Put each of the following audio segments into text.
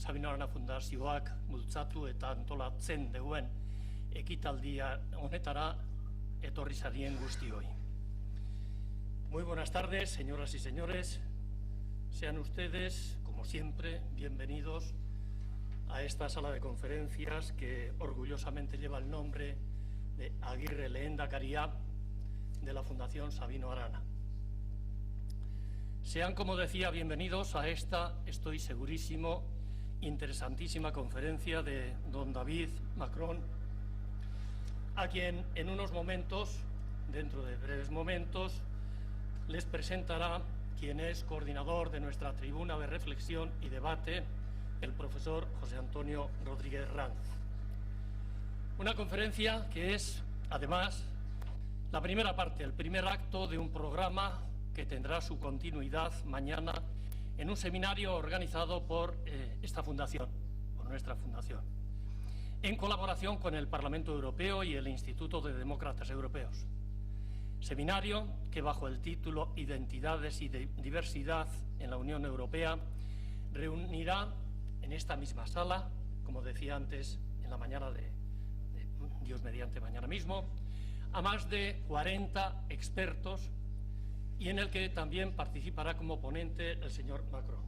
Sabino Arana Fundazioak bultzatu eta antolatzen duen ekitaldia honetara etorri zarien guztioi. Muy buenas tardes, señoras y señores. Sean ustedes, como siempre, bienvenidos a esta sala de conferencias que orgullosamente lleva el nombre de Agirre Lehendakaria de la Fundación Sabino Arana. Sean, como decía, bienvenidos a esta, estoy segurísimo, interesantísima conferencia de don David Macron, a quien en unos momentos, dentro de breves momentos, les presentará quien es coordinador de nuestra tribuna de reflexión y debate, el profesor José Antonio Rodríguez Ranz. Una conferencia que es, además, la primera parte, el primer acto de un programa que tendrá su continuidad mañana en un seminario organizado por esta fundación, por nuestra fundación, en colaboración con el Parlamento Europeo y el Instituto de Demócratas Europeos. Seminario que, bajo el título Identidades y Diversidad en la Unión Europea, reunirá en esta misma sala, como decía antes, en la mañana de Dios mediante mañana mismo, a más de 40 expertos y en el que también participará como ponente el señor Macron.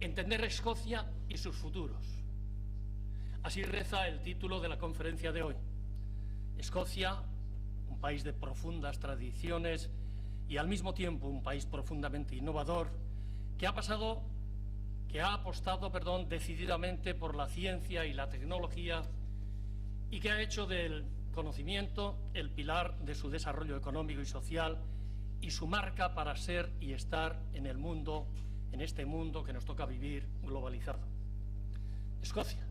Entender Escocia y sus futuros. Así reza el título de la conferencia de hoy. Escocia, un país de profundas tradiciones y al mismo tiempo un país profundamente innovador, que ha apostado decididamente por la ciencia y la tecnología y que ha hecho del conocimiento el pilar de su desarrollo económico y social y su marca para ser y estar en el mundo, en este mundo que nos toca vivir globalizado. Escocia,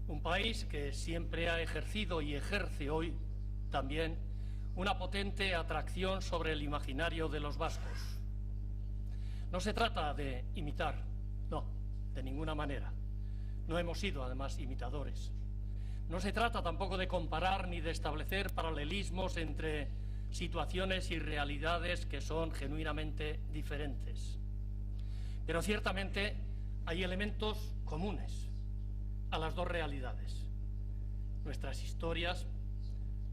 un país que siempre ha ejercido y ejerce hoy también una potente atracción sobre el imaginario de los vascos. No se trata de imitar, no, de ninguna manera. No hemos sido, además, imitadores. No se trata tampoco de comparar ni de establecer paralelismos entre situaciones y realidades que son genuinamente diferentes. Pero ciertamente hay elementos comunes a las dos realidades. Nuestras historias,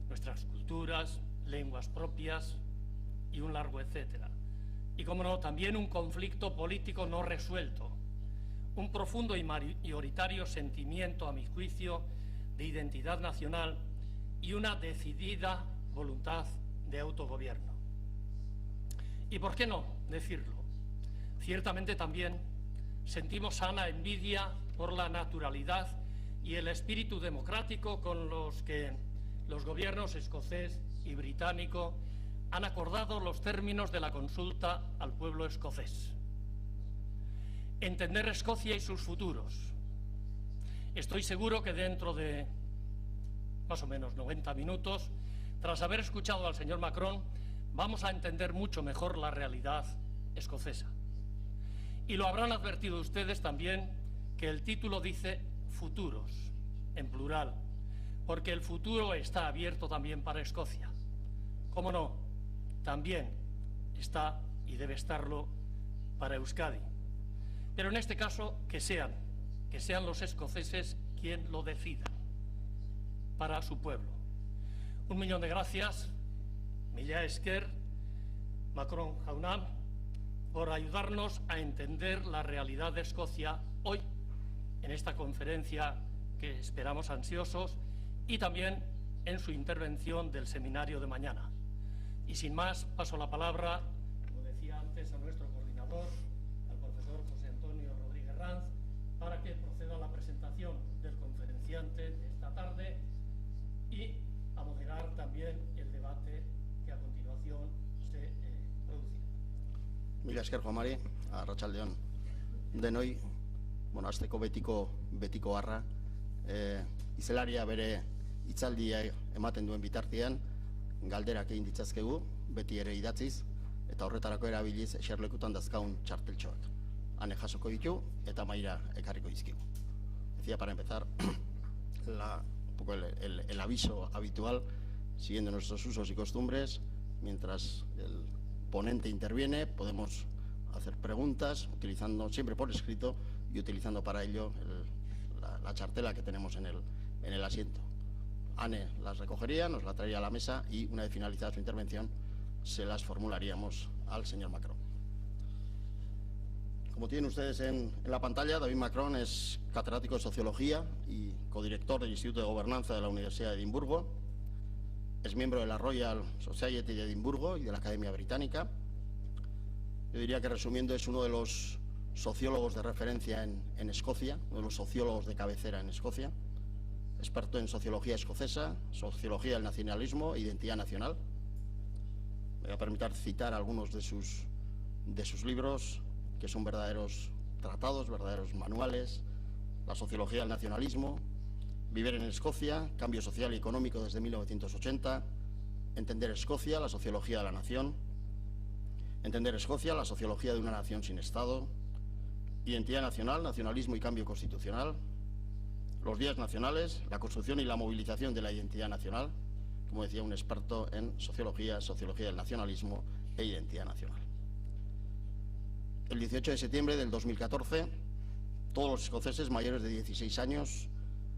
nuestras culturas, lenguas propias y un largo etcétera. Y, como no, también un conflicto político no resuelto, un profundo y mayoritario sentimiento, a mi juicio, de identidad nacional y una decidida voluntad de autogobierno. ¿Y por qué no decirlo? Ciertamente también sentimos sana envidia por la naturalidad y el espíritu democrático con los que los gobiernos escocés y británico han acordado los términos de la consulta al pueblo escocés. Entender Escocia y sus futuros. Estoy seguro que dentro de más o menos 90 minutos, tras haber escuchado al señor Macron, vamos a entender mucho mejor la realidad escocesa. Y lo habrán advertido ustedes también que el título dice futuros, en plural, porque el futuro está abierto también para Escocia. ¿Cómo no? También está y debe estarlo para Euskadi. Pero en este caso, que sean los escoceses quien lo decidan para su pueblo. 1 millón de gracias, mila esker, Macron jauna, por ayudarnos a entender la realidad de Escocia hoy, en esta conferencia que esperamos ansiosos, y también en su intervención del seminario de mañana. Y sin más, paso la palabra, como decía antes, a nuestro coordinador, al profesor José Antonio Rodríguez Ranz, para que proceda a la presentación del conferenciante de esta tarde y a moderar también el debate que a continuación se producirá. Mila esker, Juan Mari, arratsaldeon denoi, hasteko betiko harra, izelaria bere hitzaldia ematen duen bitartean, galderak egin ditzazkegu, beti ere idatziz, eta horretarako erabiliz eserlekutan dazkaun txarteltxoak. Hane jasoko ditu eta maira ekarriko dizkigu. Decía, para empezar, un poco el aviso habitual, siguiendo nuestros usos y costumbres, mientras el ponente interviene, podemos hacer preguntas, utilizando siempre por escrito y utilizando para ello la chartela que tenemos en el asiento. Anne las recogería, nos la traería a la mesa y, una vez finalizada su intervención, se las formularíamos al señor Macron. Como tienen ustedes en la pantalla, David Macron es catedrático de Sociología y codirector del Instituto de Gobernanza de la Universidad de Edimburgo. Es miembro de la Royal Society de Edimburgo y de la Academia Británica. Yo diría que, resumiendo, es uno de los sociólogos de referencia en Escocia, uno de los sociólogos de cabecera en Escocia. Experto en sociología escocesa, sociología del nacionalismo e identidad nacional. Me voy a permitir citar algunos de sus libros, que son verdaderos tratados, verdaderos manuales: La sociología del nacionalismo, Vivir en Escocia, Cambio social y económico desde 1980, Entender Escocia, la sociología de la nación, Entender Escocia, la sociología de una nación sin Estado, Identidad nacional, nacionalismo y cambio constitucional, Los días nacionales, la construcción y la movilización de la identidad nacional, como decía, un experto en sociología, sociología del nacionalismo e identidad nacional. El 18 de septiembre del 2014, todos los escoceses mayores de 16 años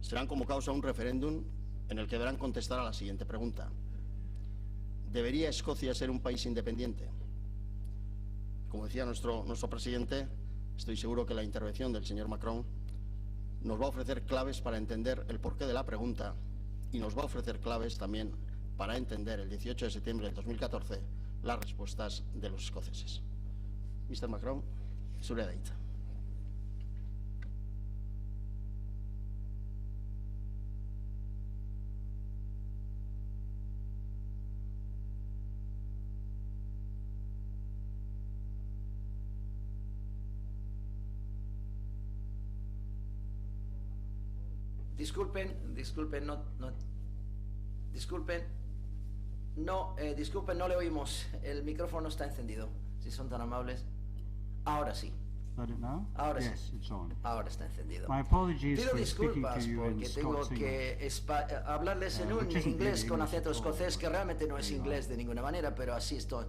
serán convocados a un referéndum en el que deberán contestar a la siguiente pregunta: ¿debería Escocia ser un país independiente? Como decía nuestro presidente, estoy seguro que la intervención del señor Macron nos va a ofrecer claves para entender el porqué de la pregunta y nos va a ofrecer claves también para entender, el 18 de septiembre del 2014, las respuestas de los escoceses. Mr. Macron, sur date. Disculpen, no le oímos. El micrófono está encendido, si son tan amables. Ahora sí. Ahora sí. Ahora está encendido. Pido disculpas porque tengo que hablarles en un inglés con acento escocés que realmente no es inglés de ninguna manera, pero así están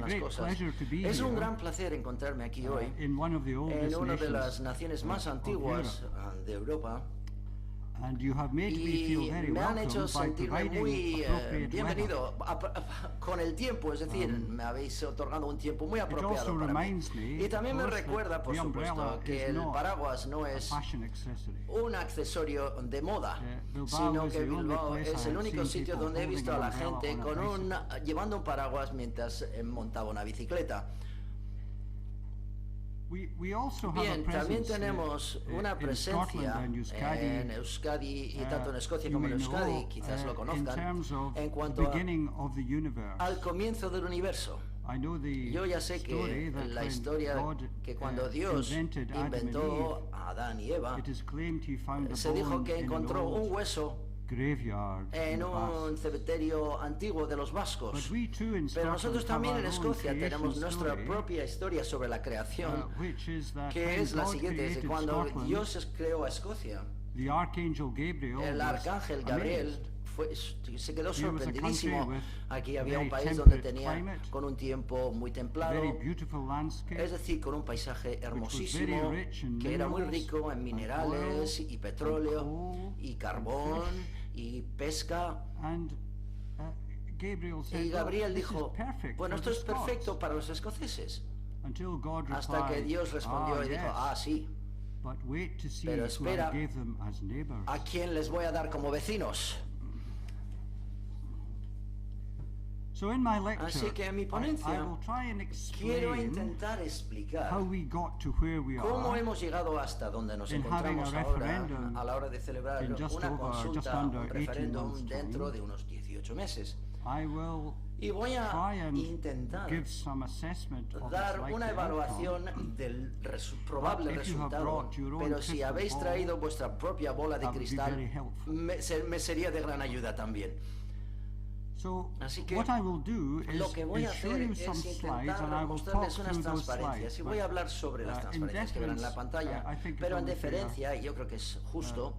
las cosas. Es un gran placer encontrarme aquí hoy en una de las naciones más antiguas de Europa. Y me han hecho sentirme muy bienvenido con el tiempo, es decir, me habéis otorgado un tiempo muy apropiado para mí. Y también me recuerda, por supuesto, que el paraguas no es un accesorio de moda, sino que Bilbao es el único sitio donde he visto a la gente llevando un paraguas mientras montaba una bicicleta. Bien, también tenemos una presencia en Euskadi, y tanto en Escocia como en Euskadi, quizás lo conozcan, en cuanto al comienzo del universo. Yo ya sé que la historia que cuando Dios inventó a Adán y Eva, se dijo que encontró un hueso en un cementerio antiguo de los vascos. Pero nosotros también en Escocia tenemos nuestra propia historia sobre la creación, que es la siguiente: cuando Dios creó a Escocia, el arcángel Gabriel se quedó sorprendidísimo. Aquí había un país donde tenía con un tiempo muy templado, es decir, con un paisaje hermosísimo, que era muy rico en minerales y petróleo y carbón y pesca. Y Gabriel dijo: bueno, esto es perfecto para los escoceses. Hasta que Dios respondió y dijo: ah, sí, pero espera, ¿a quién les voy a dar como vecinos? Así que en mi ponencia quiero intentar explicar cómo hemos llegado hasta donde nos encontramos ahora a la hora de celebrar una consulta, un referéndum dentro de unos 18 meses. Y voy a intentar dar una evaluación del probable resultado, pero si habéis traído vuestra propia bola de cristal, me sería de gran ayuda también. Así que lo que voy a hacer es intentar mostrarles unas transparencias, y voy a hablar sobre las transparencias que verán en la pantalla, pero en deferencia, y yo creo que es justo,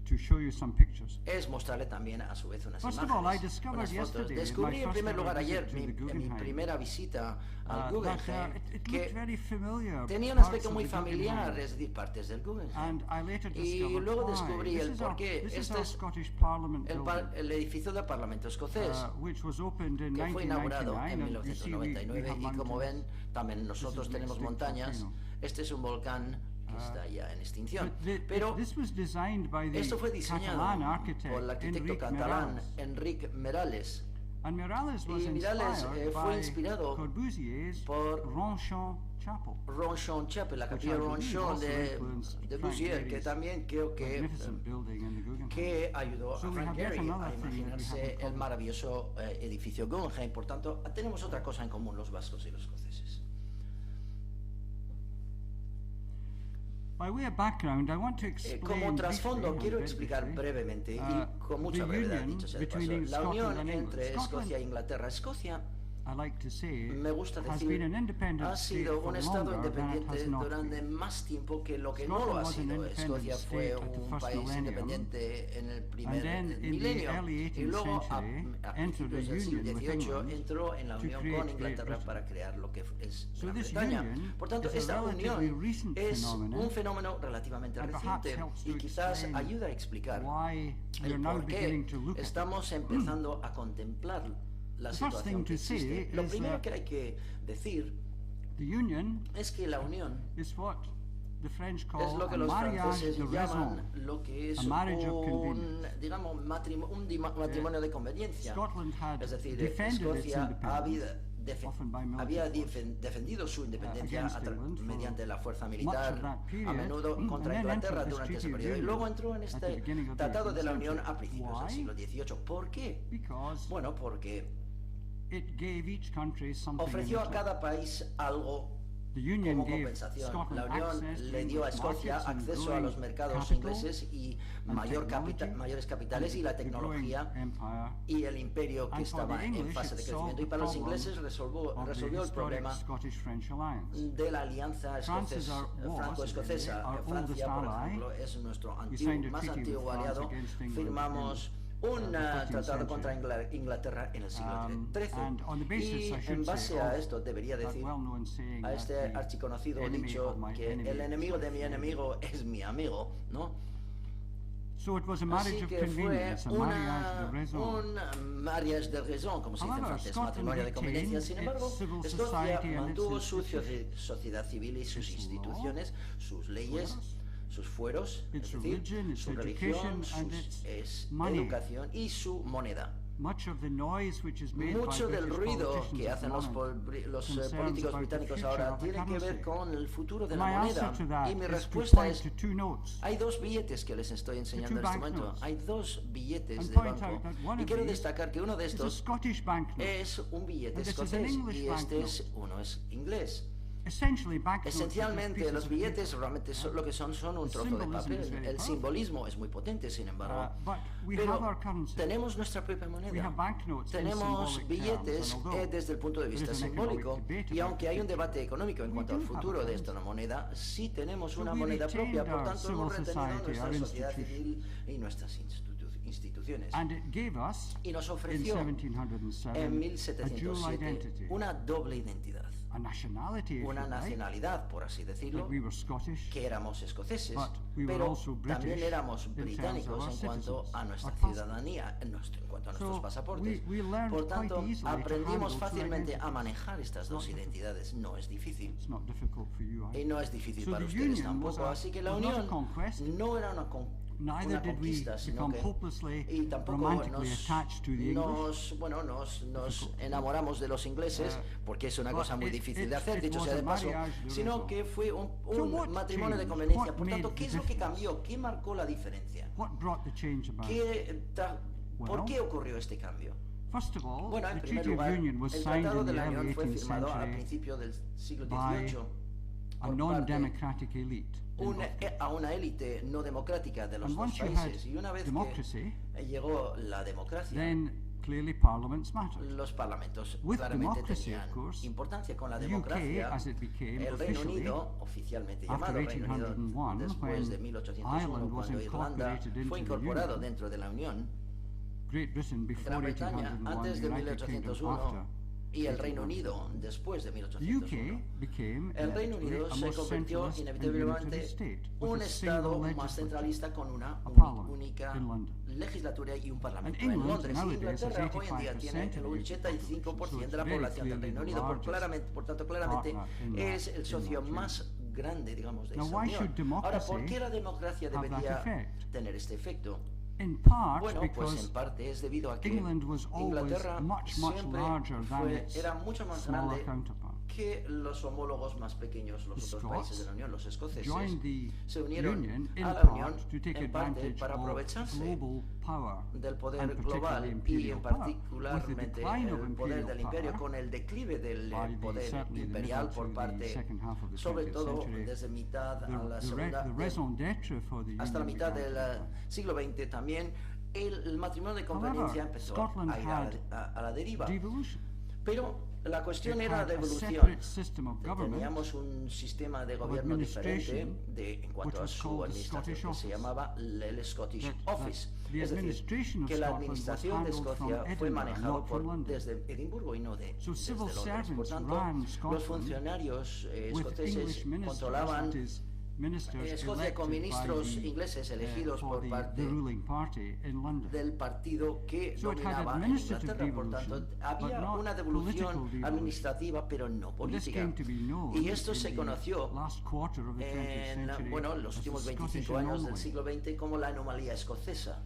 to show you some pictures. Es mostrarle también a su vez unas First of all, I imágenes, discovered unas fotos. yesterday, Descubrí my en primer first lugar ever ayer, visit to the en mi Guggenheim, primera visita al that Guggenheim, it que looked very familiar. tenía un parts aspecto of muy the familiar, Guggenheim. es decir, partes del Guggenheim. And I later Y discovered luego why. descubrí el por qué. This is Este our es Scottish Parliament el edificio del Parlamento escocés, which was opened in que fue inaugurado en 1999, and you see we 1999, y como mountains. ven, también nosotros is tenemos an extinct montañas. volcano. Este es un volcán que está ya en extinción. Pero This was designed by the esto fue diseñado Catalan architect por el arquitecto Enric catalán Merales. Enric Merales. And Merales was Y Merales, inspired fue by inspirado Corbusier's por Ronchon Chapel. Ronchon Chapel, la Which capilla I believe Ronchon also de influenced Frank Busier, que Gehry's también creo magnificent building in the Guggenheim. que ayudó So a we Frank have yet Gehry another a thing that we imaginarse haven't el covered. maravilloso edificio Guggenheim. Por tanto, tenemos otra cosa en común los vascos y los escoceses. By way of background, I want to explain Como trasfondo, briefly, quiero very explicar briefly, brevemente y con mucha the brevedad, union dicho sea de between paso, la Scotland unión and England. entre Escocia e Scotland, Inglaterra. Escocia, I like to say, me gusta has decir, been an independent ha state sido for un estado longer than it independiente has not durante been. más tiempo que lo que no lo Scotland ha was an sido. independent Escocia fue state at the un first país millennium, independiente en el and primer then in the milenio, early y 18th luego a century entered principios a del siglo union with XVIII England entró en la to unión create con Great Inglaterra Britain. para crear lo que es So Gran this Bretaña. union Por tanto, is a esta relatively unión recent es phenomenon un fenómeno relativamente and perhaps reciente helps y to quizás explain ayuda a explicar why we el are now por qué beginning to look at it. estamos empezando a contemplar la The first situación thing que to say existe. Lo is primero that que hay que decir the union es que la unión is what the French es call lo que a los mariage franceses de llaman raison. lo que es a marriage of un, convenience. digamos, matrimonio de conveniencia. Scotland had Es decir, defended its Escocia independence, often by había military defendido su independencia against England for mediante la fuerza much militar, of that period, a menudo and contra then Inglaterra entered this durante ese Treaty of periodo. Y Union luego entró en at the este beginning of the Tratado de la 18th Unión century. a principios del Why? siglo XVIII. ¿Por qué? Because Bueno, porque it gave each country something in ofreció a return. cada país algo The union como gave compensación. Scotland La Unión access to le dio a English Escocia markets and acceso a growing los mercados capital ingleses y and mayores capitales y la the growing tecnología empire. y el imperio que And for estaba the en English, fase it de solved crecimiento. the Y para los problem ingleses of resolvió the el historic problema Scottish-French alliance. de la alianza France franco-escocesa. our Francia, oldest por ally. ejemplo, es nuestro signed a más treaty with antiguo France aliado. against England Firmamos un the 14th tratado contra century. Inglaterra en el siglo And XIII. on the basis, Y I should en base say, a of esto debería that decir well-known saying a that este the archiconocido enemy dicho of my que enemy el is enemigo my de mi friend. enemigo es mi amigo, ¿no? So it was a marriage Así of que fue convenience, a marriage de raison. un mariage de raison, como se dice en However, francés, Scotland matrimonio de conveniencia. Sin retained embargo, its civil Escocia society and mantuvo its su institutions, sociedad civil y sus its instituciones, sus leyes, sus fueros, its es decir, religion, its su education, religión, and su its money. educación y su moneda. Much of the noise which is made Mucho by del British ruido politicians que at hacen the los moment concerns políticos about the británicos future ahora of the tiene que ver currency. con el futuro de My la answer moneda. to that Y mi is to respuesta point es, to two notes. hay dos billetes que les estoy enseñando en este momento. banknotes. Hay dos billetes And de point banco. out that one Y of quiero these destacar que uno de It's a estos Scottish banknote. es un billete And this is an escocés English y este banknote. uno es inglés. Essentially, banknotes are just Esencialmente pieces los of billetes paper. realmente lo que son un The trozo de symbolism papel. is very El powerful. simbolismo es muy potente, sin embargo. But we Pero have our currency. tenemos nuestra propia We moneda. have banknotes in Tenemos symbolic billetes terms, and although desde el punto de there vista is an economic simbólico. debate Y about aunque the hay un future, debate económico en we cuanto do al have a futuro de currency. esta moneda, sí tenemos So una we moneda propia. retained Por our tanto, civil hemos retenido society, nuestra our sociedad institutions. civil y nuestras instituciones. And it gave us, Y nos in ofreció 1707, en a dual 1707 identity, una doble identidad. a nationality, if Una you like, nacionalidad, por así decirlo, that we were Scottish, que éramos escoceses, but we were pero also British también éramos in terms of británicos our en cuanto citizens, a nuestra our passports. ciudadanía, en cuanto a nuestros So pasaportes. we learned Por quite tanto, easily to aprendimos handle two fácilmente a identities. manejar estas dos Not difficult. identidades. No es difícil. It's not difficult for you, Y no es difícil So para the ustedes union was tampoco. a- Así que la was not a unión conquest. no era una Neither did we conquista, sino become que hopelessly y tampoco romantically attached to the English. nos enamoramos de los ingleses porque es una but cosa muy it- difícil de it- hacer, it dicho was sea de a paso, mariage de sino raison. que fue So un what matrimonio de changed? conveniencia. What Por tanto, made ¿qué the es lo que difference? cambió? ¿Qué marcó la diferencia? What brought the change about? ¿Por Well, qué ocurrió este cambio? First of all, Bueno, en the primer Treaty of lugar, Union was el signed Tratado in de the la early Unión fue 18th firmado al century principio del siglo by XVIII a por non-democratic elite. a una élite no democrática de los And dos once you had países. Y una vez democracy, que llegó la democracia, then clearly parliaments mattered. Los parlamentos With claramente democracy, tenían of course, importancia. Con la the UK, democracia, as it became el Reino officially Unido, oficialmente after llamado Reino Unido, 1801, después de when 1801, Ireland was cuando Irlanda incorporated into fue the incorporado Union, dentro de la Unión, Great Britain before Gran Bretaña 1801, antes the de United Kingdom 1801 after y el Reino 1801. Unido después de The 1801. UK became El Reino Unido inevitably a se more convirtió centralist and inevitablemente unitary state with un a estado single más legislature. centralista con una a parliament única in London. legislatura y un parlamento And en England Londres. Y nowadays has Inglaterra hoy en día 85% tiene el of the UK 85% population, de la so it's población del very Reino clearly Unido. the largest Por tanto, claramente partner in es that- el socio in that más grande, digamos, de Now, esa why unión. should democracy Ahora, ¿por qué la democracia have that debería effect? tener este efecto? In part Bueno, pues because en parte es debido a que England was always Inglaterra much siempre larger than its era mucho más smaller grande counterpart. que los homólogos más pequeños, los The otros países de la Scots Unión, los escoceses, joined the se unieron Union in a la Unión part to take en parte advantage para of aprovecharse global power del poder and particularly global y imperial en power. particularmente With the decline of el poder imperial del imperio power con el declive del by the poder certainly the imperial middle por to the parte, second half of the sobre 20th todo century, desde mitad a la the segunda, raison d'être for the hasta la Union mitad began del to decline. siglo XX también, el matrimonio de However, conveniencia empezó Scotland a ir had a la deriva. devolution. Pero la cuestión It era had de a evolución. separate system of government Teníamos un sistema de of gobierno diferente administration, en cuanto a which was su called the administración, Scottish que se Office. llamaba el Scottish That Office. the Es decir, administration of que la Scotland was administración de handled from Escocia fue Edinburgh, manejado not from London. desde Edimburgo y no So desde civil Londres. Por servants tanto, ran los Scotland funcionarios with escoceses English ministers, controlaban that is, ministers Escocia con elected ministros by the, ingleses elegidos for por parte the ruling party in London. del partido que So it had dominaba en administrative Inglaterra. Por tanto, devolution, había but not una political devolución devolution. administrativa, pero no This política. came to be known Y esto in se the conoció last quarter of the 20th en century bueno, los as the últimos Scottish 25 años del anomaly. siglo XX como la anomalía escocesa.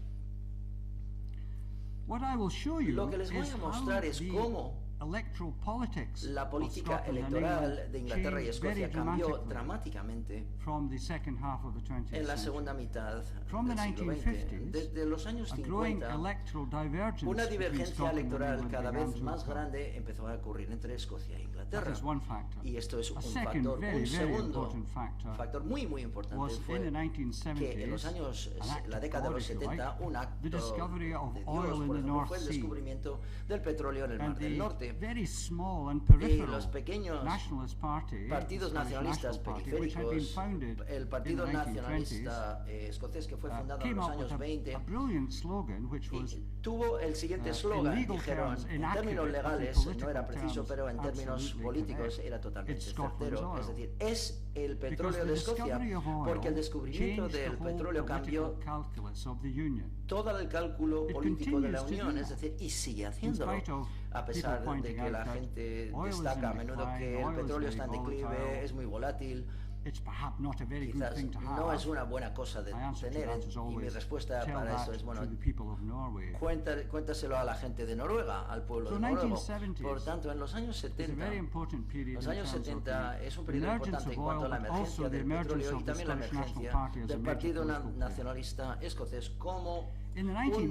What I will show you Lo que les voy is a how mostrar es the cómo electoral politics la of política Scotland and electoral England de Inglaterra y changed Escocia very cambió dramatically dramáticamente from the second half of the 20th en la century. segunda mitad From the del siglo XX. 1950s, Desde los años a growing 50, electoral divergence una between divergencia Scotland and electoral England cada began vez to más occur. grande empezó a ocurrir entre Escocia e That Inglaterra. is one factor. Y esto es A un second factor. very, Un very segundo important factor muy importante was fue in the que en los 1970s, años, an act la of década de God, los if you 70, like, un acto the discovery of de Dios, oil in por the ejemplo, North fue el Sea. descubrimiento del petróleo en el And Mar del the Norte. very small and Y peripheral los pequeños nationalist party, partidos the Scottish nacionalistas National Party, which had been periféricos, founded el in Partido the 1920s, Nacionalista escocés que fue fundado en came los up with años 20, a brilliant slogan which was tuvo el siguiente in eslogan, legal dijeron, terms, en inaccurate, términos but in legales political no era preciso, terms, pero en términos absolutely políticos correct. era totalmente It's Scotland's certero. oil. Es decir, es el Because petróleo the de Escocia, discovery of oil porque el descubrimiento changed the del whole petróleo cambió political calculus of the Union. todo el cálculo It político de la continues to Unión, do es that. decir, y sigue In haciéndolo, spite of a people pesar de pointing que out la that gente oil is destaca a in menudo decline, que el oil is petróleo very está en declive, volatile. es muy volátil. It's perhaps not a very good Quizás thing to no have. es una buena cosa de My answer to tener, that is y mi always respuesta tell para that eso es, bueno, to the people of Norway. cuéntaselo a la gente de Noruega, al pueblo So de Noruega. 1970s Por tanto, en los años It's a 70, very important period los in años terms of 70 the es un periodo emergence importante of en cuanto a oil, la but emergencia also the del emergence petróleo y of the también la Scottish National emergencia Party as a del major Partido political party. Nacionalista Escocés como In the un actor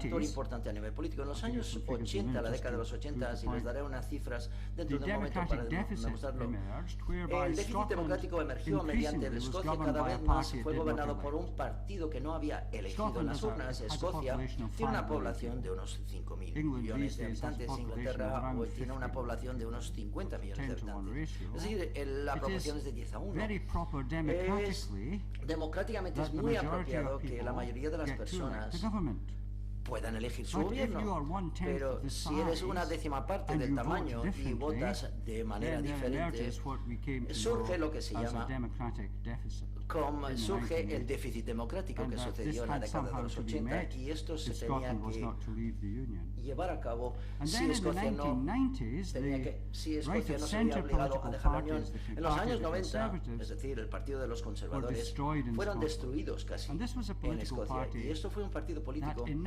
1980s, importante a nivel político. En los I'll give you años some figures in a 80, la minute década de los just to 80, prove the y les point. daré unas cifras The dentro de un momento para democratic deficit demostrarlo. emerged, whereby El déficit Scotland democrático emergió mediante el increasingly was Escocia, governed cada by a vez más party it fue did not gobernado por elect. un partido que no había elegido en Scotland las has a urnas. Escocia population of tiene una 5 million población people. de unos 5.000 England millones these de days has a habitantes. population of Inglaterra around hoy tiene una 50 población de unos 50 millones de 10 to 1 habitantes. ratio. Es decir, la It proporción is es de 10 a 1. very proper Es, democratically democráticamente es that the muy majority apropiado of que la people mayoría de las get to elect personas the government. puedan elegir su But if you gobierno. are 1/10 Pero of the si eres una size décima parte and del you vote tamaño y differently, votas de manera then there diferente, emerges what we came to surge know lo que se as llama a democratic deficit. in the surge el 1980s. déficit democrático And que that this sucedió en la had década de somehow los to be 80 met y esto se if tenía Scotland was que not to leave the Union. llevar a cabo And si then in the Escocia no 1990s, tenía the que, si right Escocia of no se había centre obligado a political dejar la Unión. parties, the En los party años of the 90, Conservatives, es decir, el partido de los were conservadores, destroyed in fueron Scotland. destruidos casi And this was a en political Escocia. party Y esto fue un partido político that in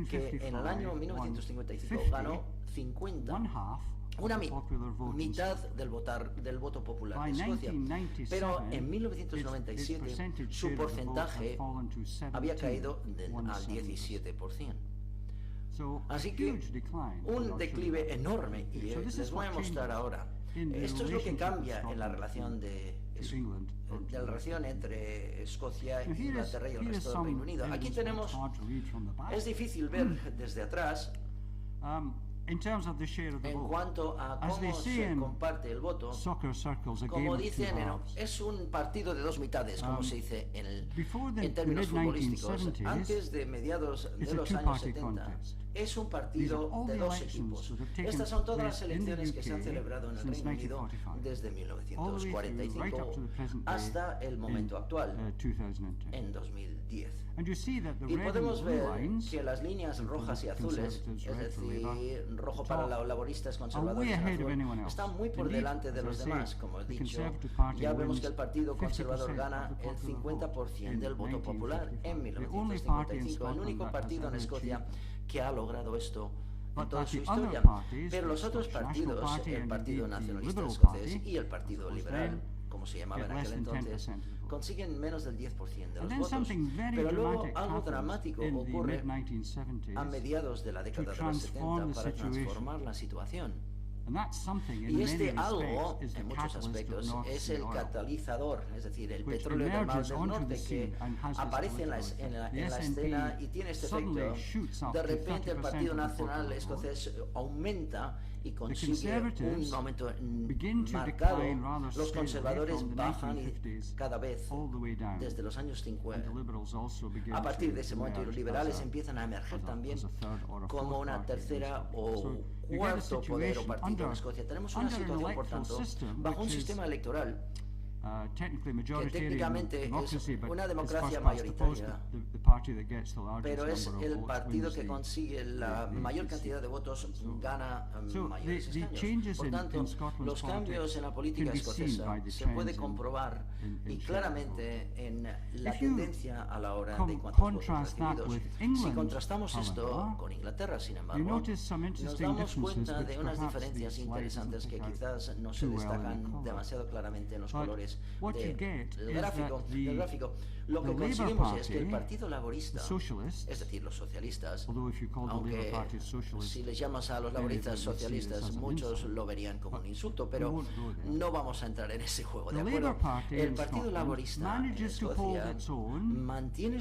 que en el año 1955 1955 won ganó 50, 50, one half of una the popular vote in mitad Scotland. del voto popular By de Escocia. 1997, Pero en its 1997 percentage su share of the vote had porcentaje fallen to 17, había caído al 17%. 17%. So, a Así que huge decline. un declive enorme, y So this les is voy a what mostrar changes ahora. in the Esto es lo que relationship of cambia en la Scotland relación de England. la relación entre Escocia, Now, here is Inglaterra y el here is resto del Reino some Unido. Aquí evidence, but it's tenemos, hard to read from the back. es difícil ver desde atrás In terms of the share of the en vote, cuanto a cómo se comparte el voto, como dicen, es un partido de dos mitades, como se dice en términos futbolísticos. Antes de mediados de los años 70, es un partido de dos equipos. Estas son todas las elecciones que se han celebrado en el Reino Unido desde 1945 hasta el momento actual, en 2010. Y podemos ver que las líneas rojas y azules, es decir, rojo para los laboristas, conservadores, azul, están muy por delante de los demás, como he dicho. Ya vemos que el Partido Conservador gana el 50% del voto popular en 1955, el único partido en Escocia que ha logrado esto en toda su historia. Pero los otros partidos, el Partido Nacionalista Escocés y el Partido Liberal, como se llamaba en aquel entonces, consiguen menos del 10% de los votos. Pero luego algo dramático ocurre a mediados de la década de los 70 para transformar la situación. Y este algo, en muchos aspectos, es el catalizador, es decir, el petróleo del Mar del Norte que aparece en la escena y tiene este efecto. De repente el Partido Nacional Escocés aumenta y consigue un aumento marcado. Los conservadores bajan cada vez desde los años 50. A partir de ese momento, los liberales empiezan a emerger también como una tercera o cuarto poder o partido en Escocia. Tenemos una situación, por tanto, bajo un sistema electoral que técnicamente es una democracia mayoritaria, pero es el partido que consigue la mayor cantidad de votos gana mayores escaños. Por tanto, los cambios en la política escocesa se puede comprobar y claramente en la tendencia a la hora de cuántos votos recibidos. Si contrastamos esto con Inglaterra, sin embargo, nos damos cuenta de unas diferencias interesantes que quizás no se destacan demasiado claramente en los colores del gráfico. Lo que conseguimos es que el Partido Laborista, es decir, los socialistas, aunque si les llamas a los laboristas socialistas, muchos lo verían como un insulto, pero no vamos a entrar en ese juego, ¿de acuerdo? El Partido Laborista en Escocia mantiene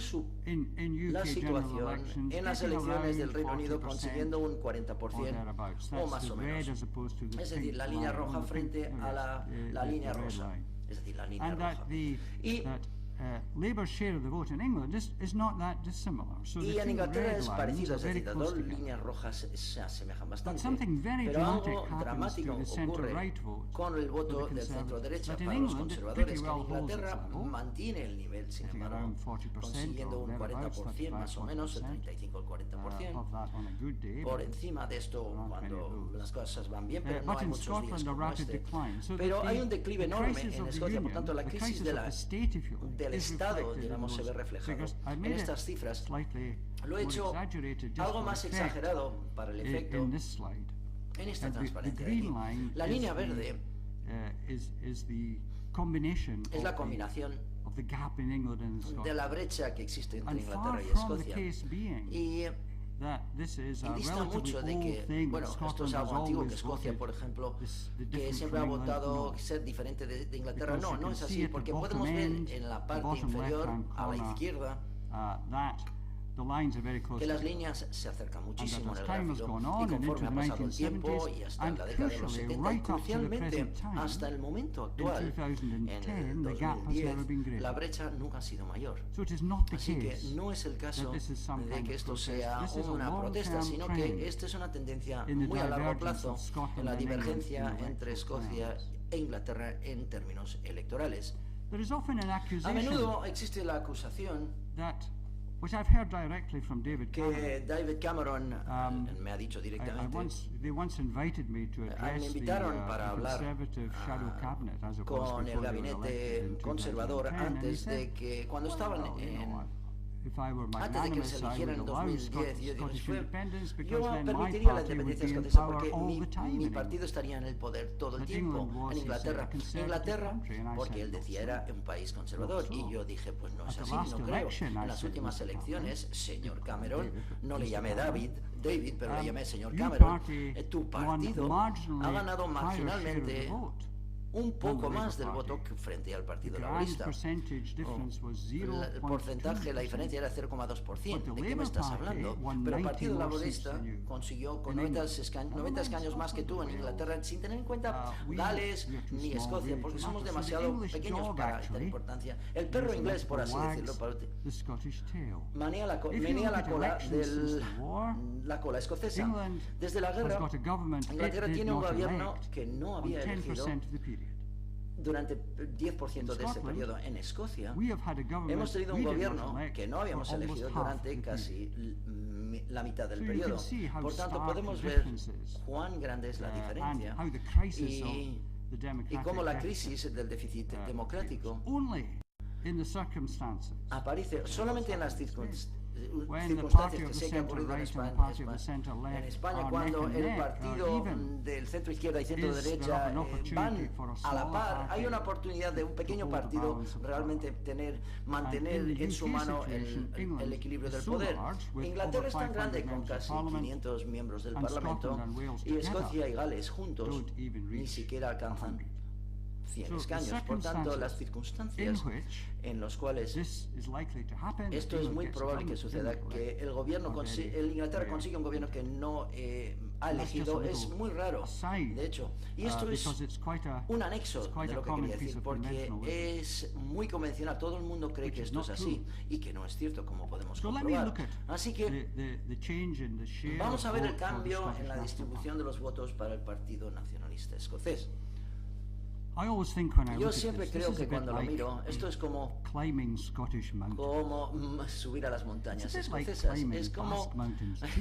la situación en las elecciones del Reino Unido consiguiendo un 40% o más o menos. Es decir, la línea roja frente a la línea rosa. Es decir, la línea roja. Labour's share of the vote in England is not that dissimilar. So y en Inglaterra es parecido, es decir, las dos líneas rojas se asemejan bastante. Pero algo dramático ocurre con el voto del centro-derecha para los conservadores, que en Inglaterra mantiene el nivel, sin embargo, consiguiendo un 40% más o menos, el 35 al 40%. Por encima de esto cuando las cosas van bien, pero no hay muchos días como este. Pero hay un declive enorme en Escocia, por tanto la crisis del Estado, digamos, se ve reflejado en estas cifras. Lo he hecho algo más exagerado para el efecto en esta transparencia de aquí. La línea verde es la combinación de la brecha que existe entre Inglaterra y Escocia. Y dista mucho de que, bueno, esto es algo antiguo que Escocia, por ejemplo, que siempre ha votado ser diferente de Inglaterra. No es así, porque podemos ver en la parte inferior a la izquierda que las líneas se acercan muchísimo en el gráfico y conforme ha pasado el tiempo y hasta la década de los 70 y crucialmente hasta el momento actual, en el 2010, la brecha nunca ha sido mayor. Así que no es el caso de que esto sea una protesta, sino que esta es una tendencia muy a largo plazo en la divergencia entre Escocia e Inglaterra en términos electorales. A menudo existe la acusación which I've heard directly from David Cameron. Que David Cameron me ha dicho directamente. They once invited me to address the Conservative shadow cabinet, as it was con el gabinete conservador antes de que cuando estaban antes de que se eligiera en 2010, yo permitiría la independencia escocesa porque mi partido estaría en el poder todo el tiempo en Inglaterra, porque él decía era un país conservador y yo dije pues no es así, no creo. En las últimas elecciones, señor Cameron, no le llamé David, pero le llamé señor Cameron, tu partido ha ganado marginalmente un poco más del voto frente al Partido Laborista. El porcentaje, la diferencia era 0,2%. ¿De qué me estás hablando? Pero el Partido Laborista consiguió con 90 escaños más que tú en Inglaterra, sin tener en cuenta Gales ni Escocia, porque somos demasiado pequeños para esta importancia. El perro inglés, por así decirlo, menea la cola escocesa. Desde la guerra, Inglaterra tiene un gobierno que no había elegido durante el 10% de ese periodo. En Escocia hemos tenido un gobierno que no habíamos elegido durante casi la mitad del periodo. Por tanto, podemos ver cuán grande es la diferencia y cómo la crisis del déficit democrático aparece solamente en las circunstancias que se han ocurrido en España, cuando el partido del centro izquierda y centro derecha van a la par, hay una oportunidad de un pequeño partido realmente mantener en su mano el equilibrio del poder. Inglaterra es tan grande, con casi 500 miembros del Parlamento, y Escocia y Gales juntos ni siquiera alcanzan 100 escaños. Por tanto, las circunstancias en las cuales esto es muy probable que suceda, que el Inglaterra consigue un gobierno que no ha elegido, es muy raro, de hecho. Y esto es un anexo de lo que quería decir, porque es muy convencional. Todo el mundo cree que esto es así y que no es cierto, como podemos comprobar. Así que vamos a ver el cambio en la distribución de los votos para el Partido Nacionalista Escocés. Yo siempre creo que cuando lo miro, esto es como subir a las montañas escocesas, es como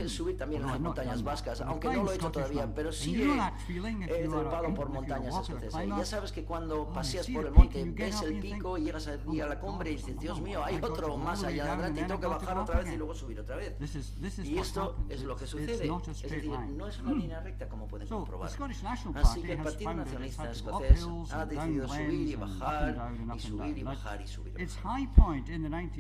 subir también a las montañas vascas, aunque no lo he hecho todavía, pero sí he trepado por montañas escocesas. Y ya sabes que cuando paseas por el monte, ves el pico y llegas a la cumbre y dices, Dios mío, hay otro más allá adelante y tengo que bajar otra vez y luego subir otra vez. Y esto es lo que sucede, es decir, no es una línea recta, como pueden comprobar. Así que el Partido Nacionalista Escocés ha decidido subir y bajar y subir y bajar y subir.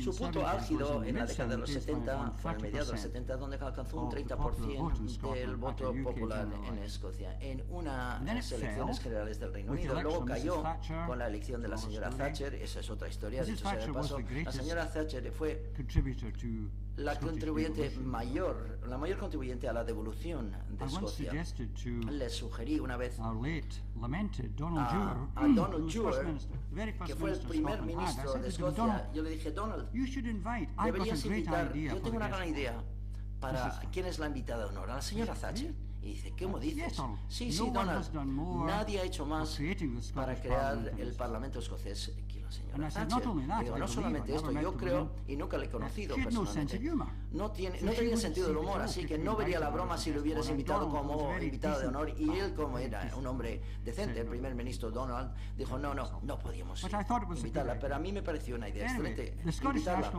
Su punto álgido en la década de los 70 fue a mediados de los 70, donde alcanzó un 30% del voto popular en Escocia en unas elecciones generales del Reino Unido. Luego cayó con la elección de la señora Thatcher. Esa es otra historia, dicho sea de paso. La señora Thatcher fue la mayor contribuyente a la devolución de Escocia. Le sugerí una vez a Donald Dewar, que fue el primer ministro de Escocia. Yo le dije, Donald, deberías invitar, yo tengo una gran idea para quién es la invitada de honor, a la señora Thatcher. Y dice, ¿cómo dices? Sí, Donald, nadie ha hecho más para crear el Parlamento escocés que la señora Thatcher. Digo, no solamente esto, yo creo, y nunca le he conocido personalmente, no tenía sentido del humor, así que no vería la broma si lo hubieras invitado como invitado de honor. Y él, como era un hombre decente, el primer ministro Donald, dijo, no podíamos invitarla, pero a mí me pareció una idea excelente invitarla.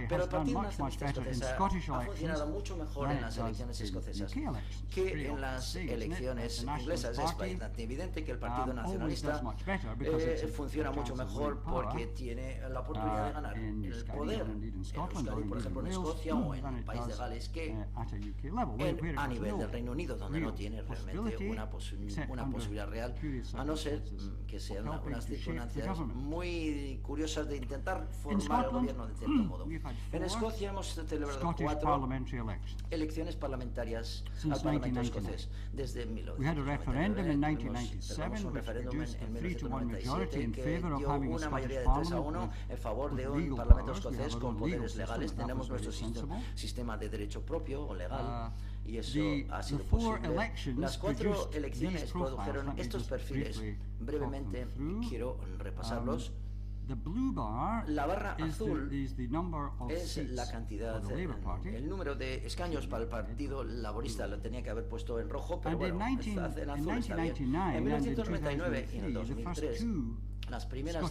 Pero el Partido Nacionalista Escocés ha funcionado mucho mejor en las elecciones escocesas que en las elecciones inglesas. Es bastante evidente que el Partido Nacionalista funciona mucho mejor porque tiene la oportunidad de ganar el poder en Euskadi, por ejemplo, en Escocia o en el país de Gales, que a nivel del Reino Unido, donde no tiene realmente una posibilidad real, a no ser que sean unas circunstancias muy curiosas de intentar formar el gobierno de cierto modo. En Escocia hemos celebrado 4 elecciones parlamentarias al Parlamento escocés desde 1999. Tenemos un referéndum en 1997 que dio una mayoría de 3-1 en favor de un Parlamento escocés con poderes legales. Tenemos nuestro sistema de derecho propio o legal, y eso ha sido posible. Las 4 elecciones produjeron estos perfiles. Brevemente quiero repasarlos. La barra azul es la cantidad, el número de escaños para el Partido Laborista. Lo tenía que haber puesto en rojo, pero bueno, en azul está bien. En 1999 y en el 2003, las primeros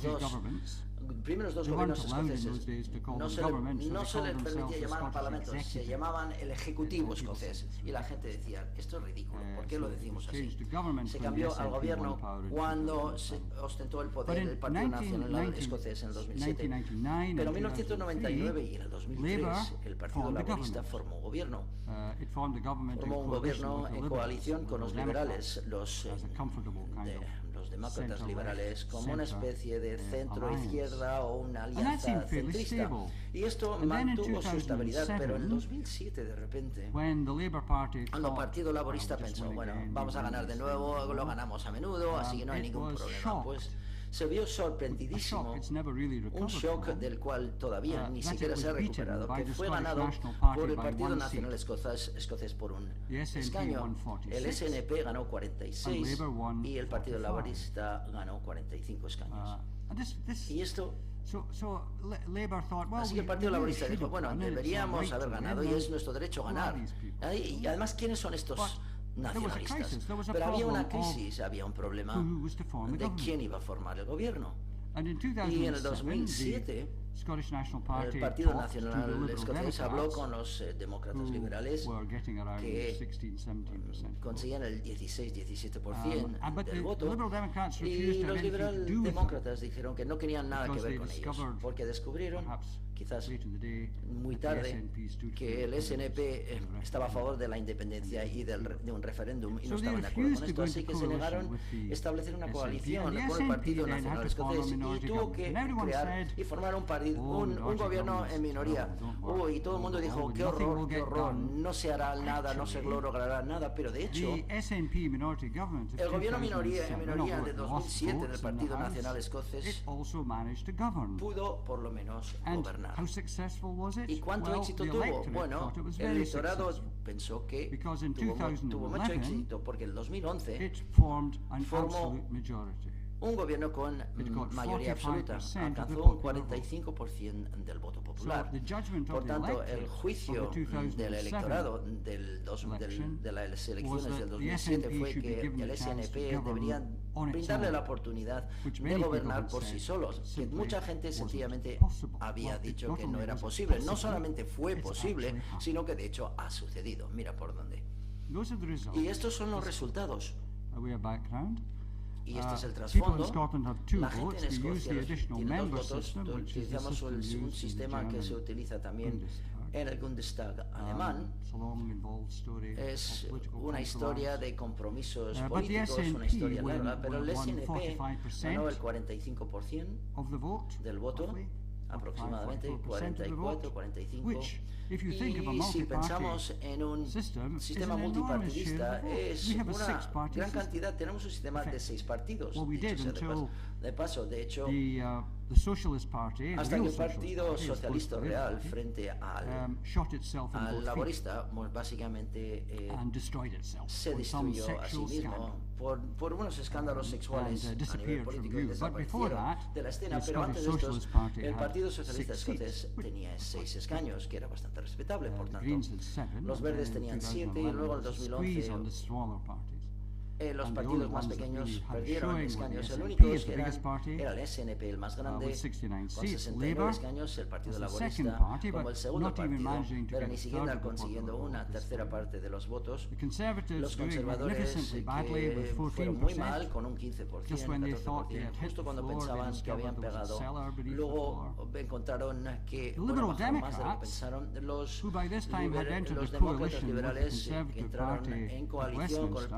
dos gobiernos escoceses no se les permitía llamar parlamentos, se llamaban el Ejecutivo escocés, y la gente decía, esto es ridículo, ¿por qué lo decimos así? Se cambió al gobierno cuando se ostentó el poder el Partido Nacional Escocés en el 2007, pero en 1999 y en el 2003 el Partido Laborista formó gobierno. Formó un gobierno en coalición con los liberales, los los demócratas liberales como una especie de centro-izquierda o una alianza centrista. Y esto mantuvo su estabilidad, pero en 2007 de repente, cuando el Partido Laborista pensó, bueno, vamos a ganar de nuevo, lo ganamos a menudo, así que no hay ningún problema, pues se vio sorprendidísimo, un shock del cual todavía ni siquiera se ha recuperado, que fue ganado por el Partido Nacional Escocés por un escaño. El SNP ganó 46 y el Partido Laborista ganó 45 escaños. Y esto... Así que el Partido Laborista dijo, bueno, deberíamos haber ganado y es nuestro derecho ganar. Y además, ¿quiénes son estos nacionalistas? Pero había una crisis, había un problema de quién iba a formar el gobierno. Y en el 2007 el Partido Nacional Escocés habló con los demócratas liberales que conseguían el 16-17% del voto, y los demócratas dijeron que no querían nada que ver con ellos, porque descubrieron, quizás muy tarde, que el SNP estaba a favor de la independencia y de un referéndum y no estaban de acuerdo con esto, así que se negaron a establecer una coalición con el Partido Nacional Escocés y tuvo que crear y formar un gobierno en minoría. Y todo el mundo dijo, qué horror, no se hará nada, no se logrará nada, pero de hecho el gobierno en minoría de 2007 del Partido Nacional Escocés pudo por lo menos gobernar. ¿Y cuánto éxito tuvo? Bueno, el electorado pensó que tuvo mucho éxito porque en 2011 formó un gobierno con mayoría absoluta, alcanzó un 45% del voto popular. Por tanto, el juicio del electorado de las elecciones del 2007 fue que el SNP debería brindarle la oportunidad de gobernar por sí solos, que mucha gente sencillamente había dicho que no era posible. No solamente fue posible, sino que de hecho ha sucedido. Mira por dónde. Y estos son los resultados. Y este es el trasfondo. La gente en Escocia tiene 2 votos. Utilizamos un sistema que se utiliza también en el Bundestag alemán. Es una historia de compromisos políticos, una historia larga, pero el SNP ganó el 45% del voto, aproximadamente 44, 45. Y si pensamos en un sistema multipartidista, es una gran cantidad. Tenemos un sistema de 6 partidos. De paso, de hecho, hasta que el Partido Socialista Real, frente al laborista, básicamente se destruyó a sí mismo por unos escándalos sexuales a nivel político y desaparecieron de la escena. Pero antes de estos, el Partido Socialista Escocés tenía 6 escaños, que era bastante respetable. Por tanto, los verdes tenían 7 y luego en 2011 los partidos más pequeños perdieron escaños. El único que era el SNP, el más grande, con 69 escaños, el Partido Laborista como el segundo partido, pero ni siquiera consiguiendo una tercera parte de los votos. Los conservadores que fueron muy mal, con un 15%, 14%, justo cuando pensaban que habían pegado. Luego encontraron que bajaron más de lo que pensaron. Los demócratas liberales que entraron en coalición con el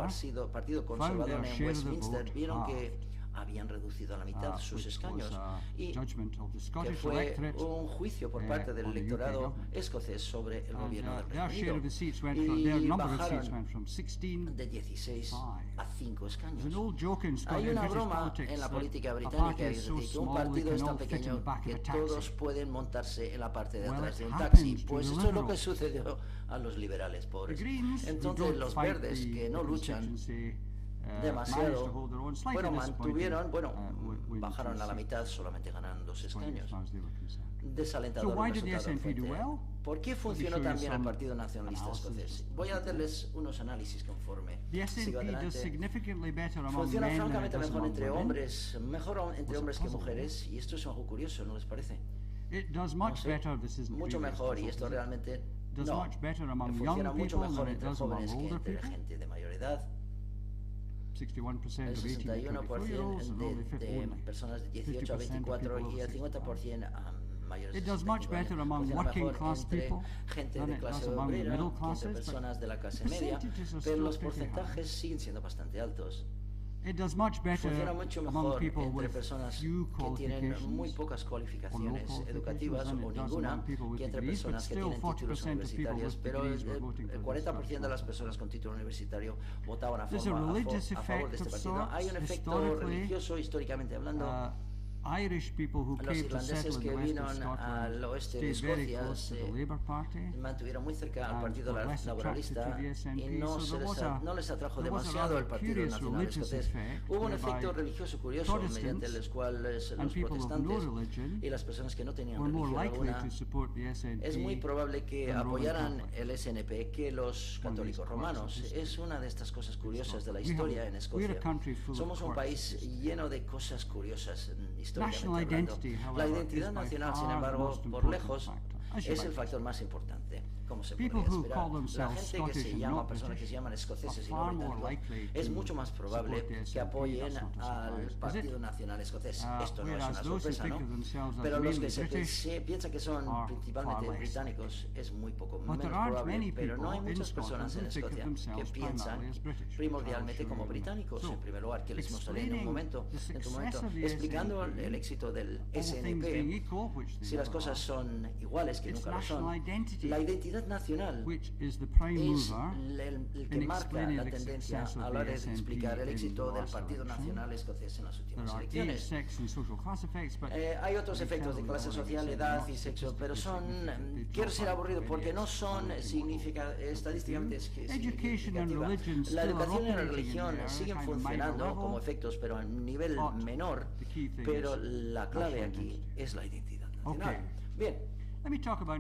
Partido Conservador en Westminster vieron que habían reducido a la mitad sus escaños y que fue un juicio por parte del electorado escocés sobre el gobierno del Reino Unido, y bajaron de 16 a 5 escaños. Hay una broma en la política británica, es decir, que un partido es tan pequeño que todos pueden montarse en la parte de atrás de un taxi. Pues eso es lo que sucedió a los liberales pobres. Entonces los verdes, que no luchan demasiado, bajaron a la mitad, solamente ganaron 2 escaños. Desalentador resultado. ¿Por qué funcionó tan bien el Partido Nacionalista Escocés? Voy a hacerles unos análisis conforme sigo adelante. Funciona francamente mejor entre hombres, que mujeres, y esto es algo curioso, ¿no les parece? Mucho mejor, y esto realmente funciona mucho mejor entre jóvenes que entre gente de mayor edad. El 61% de personas de 18 a 24 y el 50% mayores de 65 años. Entre gente de clase obrera y entre personas de la clase media, pero los porcentajes siguen siendo bastante altos. funciona mucho mejor entre personas que tienen muy pocas cualificaciones educativas o ninguna que entre personas que tienen títulos universitarios, pero el 40% de las personas con título universitario votaban a favor de este partido. Hay un efecto religioso, históricamente hablando. Los irlandeses que vino al oeste de Escocia se mantuvieron muy cerca al Partido Laboralista y no les atrajo demasiado el Partido Nacional Escocés. Hubo un efecto religioso curioso mediante el cual los protestantes y las personas que no tenían religión alguna es muy probable que apoyaran el SNP que los católicos romanos. Es una de estas cosas curiosas de la historia en Escocia. Somos un país lleno de cosas curiosas históricamente hablando. La identidad nacional, sin embargo, por lejos, es el factor más importante, como se podría esperar. La gente que se llama, personas que se llaman escoceses y no británicos, es mucho más probable que apoyen al Partido Nacional Escocés. Esto no es una sorpresa, ¿no? Pero los que se piensan que son principalmente británicos es muy poco menos probable, pero no hay muchas personas en Escocia que piensan primordialmente como británicos. En primer lugar, que les mostraré en un momento, explicando el éxito del SNP. Si las cosas son iguales, que nunca lo son, la identidad nacional es el que marca la tendencia a la hora de explicar el éxito del Partido Nacional Escocés en las últimas elecciones. Hay otros efectos de clase social, edad y sexo, pero quiero ser aburrido porque no son estadísticamente significativas. La educación y la religión siguen funcionando como efectos, pero a nivel menor, pero la clave aquí es la identidad nacional. Bien.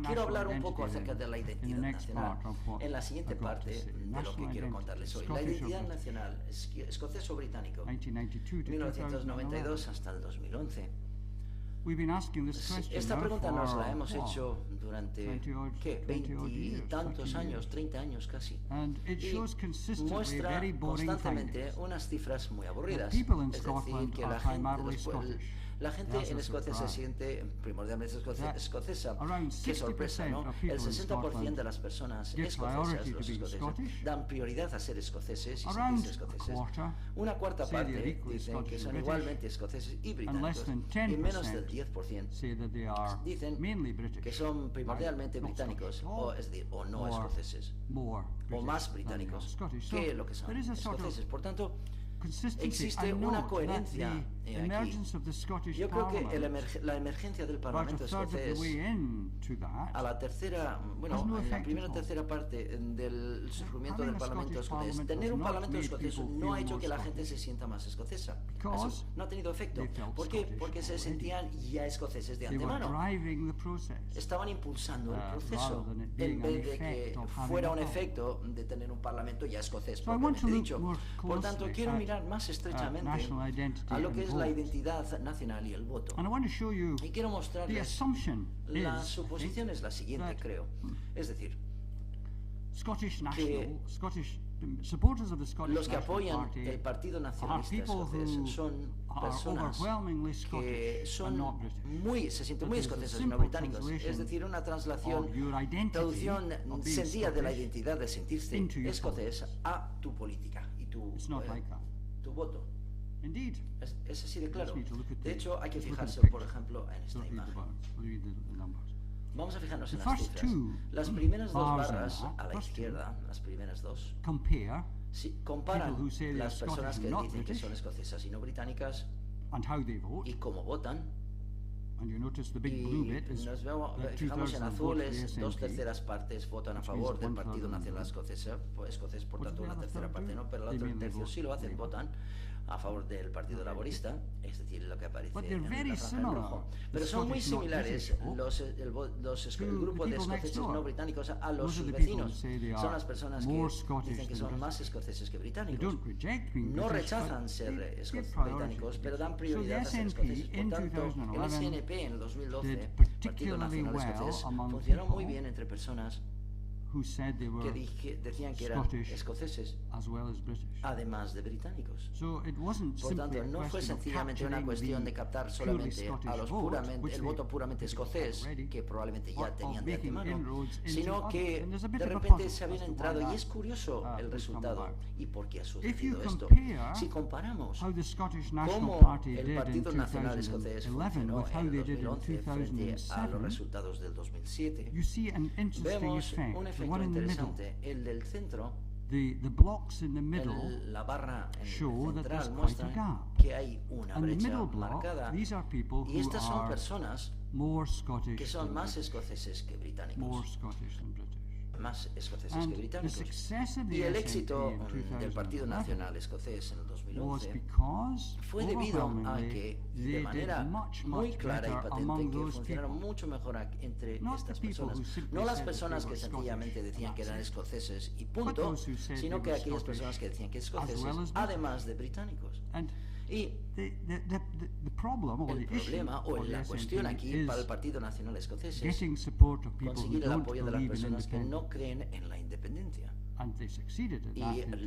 Quiero hablar un poco acerca de la identidad nacional en la siguiente parte de lo que quiero contarles hoy. La identidad nacional escocés o británico, 1992 hasta el 2011. Esta pregunta nos la hemos hecho durante, ¿qué? 20 y tantos años, 30 años casi. Y muestra constantemente unas cifras muy aburridas. Es decir, que la gente en Escocia se siente primordialmente escocesa. Qué sorpresa, ¿no? El 60% de las personas escocesas, los escoceses, dan prioridad a ser escoceses y sentirse escoceses. Una cuarta parte dicen que son igualmente escoceses y británicos. Y menos del 10% dicen que son primordialmente británicos, o no escoceses, o más británicos que lo que son escoceses. Por tanto, existe una coherencia aquí. Yo creo que la emergencia del Parlamento escocés a la tercera, en la primera tercera parte del surgimiento del Parlamento escocés, tener un Parlamento escocés no ha hecho que la gente se sienta más escocesa. Eso no ha tenido efecto. ¿Por qué? Porque se sentían ya escoceses de antemano. Estaban impulsando el proceso en vez de que fuera un efecto de tener un Parlamento ya escocés, propiamente dicho. Por tanto, quiero mirar más estrechamente a lo que es la identidad nacional y el voto. Y quiero mostrarles la suposición es la siguiente, creo. Es decir, que los que apoyan el Partido Nacionalista Escocés son personas que se sienten muy escoceses y no británicos. Es decir, una traducción sencilla de la identidad de sentirse escocés a tu política y tu voto. Es así de claro. De hecho, hay que fijarse, por ejemplo, en esta imagen. Vamos a fijarnos en las cifras. Las primeras dos barras a la izquierda, las primeras dos, comparan las personas que dicen que son escocesas y no británicas y cómo votan. Y nos fijamos en azules, 2/3 partes votan a favor del Partido Nacional Escocés, por tanto una tercera parte no, pero el otro tercio sí lo hacen, votan a favor del Partido Laborista, es decir, lo que aparece en la franja en rojo. Pero son muy similares el grupo de escoceses no británicos a los vecinos. Son las personas que dicen que son más escoceses que británicos. No rechazan ser británicos, pero dan prioridad a ser escoceses. Por tanto, el SNP en el 2012, Partido Nacional Escocés, funcionó muy bien entre personas que decían que eran escoceses, además de británicos. Por tanto, no fue sencillamente una cuestión de captar solamente a los el voto puramente escocés, que probablemente ya tenían de antemano, sino que de repente se habían entrado, y es curioso el resultado. ¿Y por qué ha sucedido esto? Si comparamos cómo el Partido Nacional Escocés funcionó en el 2011 frente a los resultados del 2007, vemos un efecto interesante. El del centro, la barra central muestra que hay una brecha marcada, y estas son personas que son más escoceses que británicos. Más escoceses que británicos. Y el éxito del Partido Nacional Escocés en el 2011 fue debido a que, de manera muy clara y patente, que funcionaron mucho mejor entre estas personas. No las personas que sencillamente decían que eran escoceses y punto, sino que aquellas personas que decían que escoceses, además de británicos. Y el problema o la cuestión aquí para el Partido Nacional Escocés es conseguir el apoyo de las personas que no creen en la independencia. Y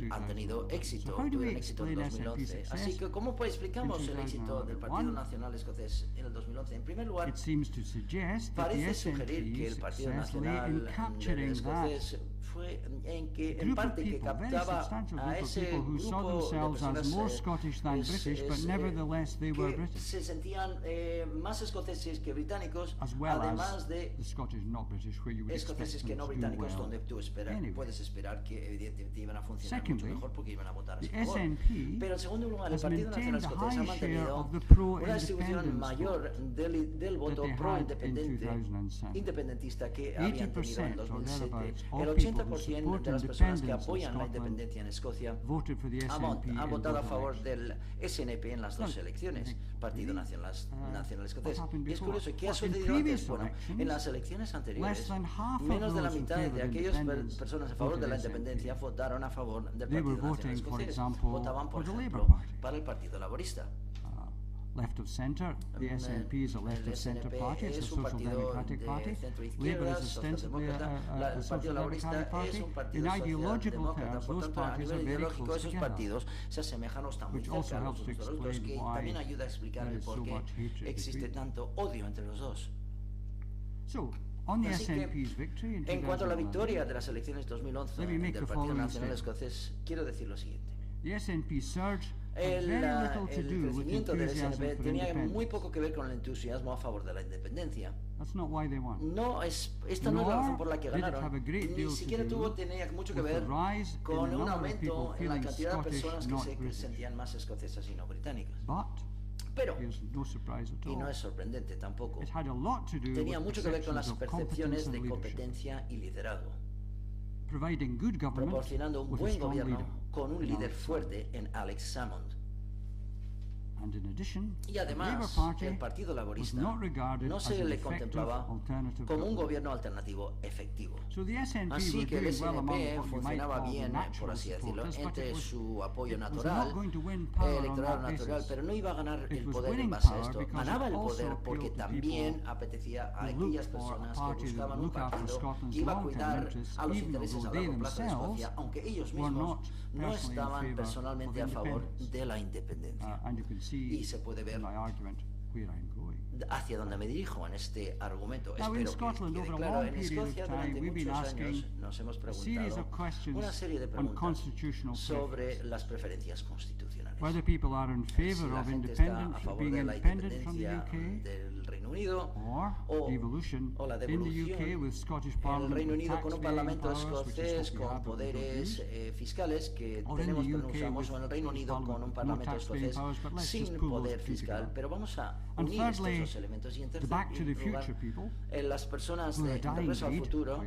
han tenido éxito, tuvieron éxito en el 2011. Así que, ¿cómo explicamos el éxito del Partido Nacional Escocés en el 2011? En primer lugar, parece sugerir que el Partido Nacional Escocés fue en parte que captaba a ese grupo de personas que se sentían más escoceses que británicos, además de escoceses que no británicos, donde tú puedes esperar que evidentemente iban a funcionar mucho mejor porque iban a votar a su favor. Pero en segundo lugar, el Partido Nacional Escocés ha mantenido una distribución mayor del voto independentista que habían tenido en 2007. El 80% de las personas que apoyan la independencia en Escocia han votado a favor del SNP en las dos elecciones, Partido Nacional Escocés. Y es curioso, ¿qué ha sucedido antes? Bueno, en las elecciones anteriores, menos de la mitad de aquellas personas a favor de la independencia votaron a favor del Partido Nacional Escocés. Votaban, por ejemplo, para el Partido Laborista. Left of centre, the SNP is a left of centre party, it's a social democratic party. Labour is ostensibly a social democratic party. In ideological terms, those parties are very close together, se asemejan o están muy cerca los unos de los otros, que también ayuda a explicar el por qué existe tanto odio entre los dos. Así que, en cuanto a la victoria de las elecciones 2011 del Partido Nacional Escocés, quiero decir lo siguiente. El crecimiento del SNP tenía muy poco que ver con el entusiasmo a favor de la independencia. No, esta no es la razón por la que ganaron. Ni siquiera tenía mucho que ver con un aumento en la cantidad de personas que se sentían más escocesas y no británicas. Pero, y no es sorprendente tampoco, tenía mucho que ver con las percepciones de competencia y liderazgo, proporcionando un buen gobierno con un líder fuerte en Alex Salmond. Y además, el Partido Laborista no se le contemplaba como un gobierno alternativo efectivo. Así que el SNP funcionaba bien, por así decirlo, entre su apoyo natural, electoral natural, pero no iba a ganar el poder en base a esto. Ganaba el poder porque también apetecía a aquellas personas que buscaban un partido que iba a cuidar a los intereses a largo plazo de Escocia, aunque ellos mismos no estaban personalmente a favor de la independencia. Y se puede ver hacia dónde me dirijo en este argumento. Espero que quede claro. En Escocia durante muchos años nos hemos preguntado una serie de preguntas sobre las preferencias constitucionales. Si la gente está a favor de la independencia del Reino Unido o la devolución en el Reino Unido con un parlamento escocés con poderes fiscales que tenemos pero no usamos, o en el Reino Unido con un parlamento escocés sin poder fiscal. Pero vamos a unir estos dos elementos. Y en tercer lugar, las personas de Regreso al Futuro,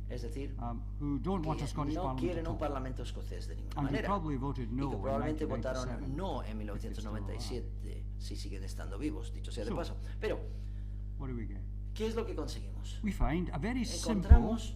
es decir, que no quieren un parlamento escocés de ninguna manera, y que probablemente votaron no en 1997, si siguen estando vivos, dicho sea de paso. Pero, ¿qué es lo que conseguimos? Encontramos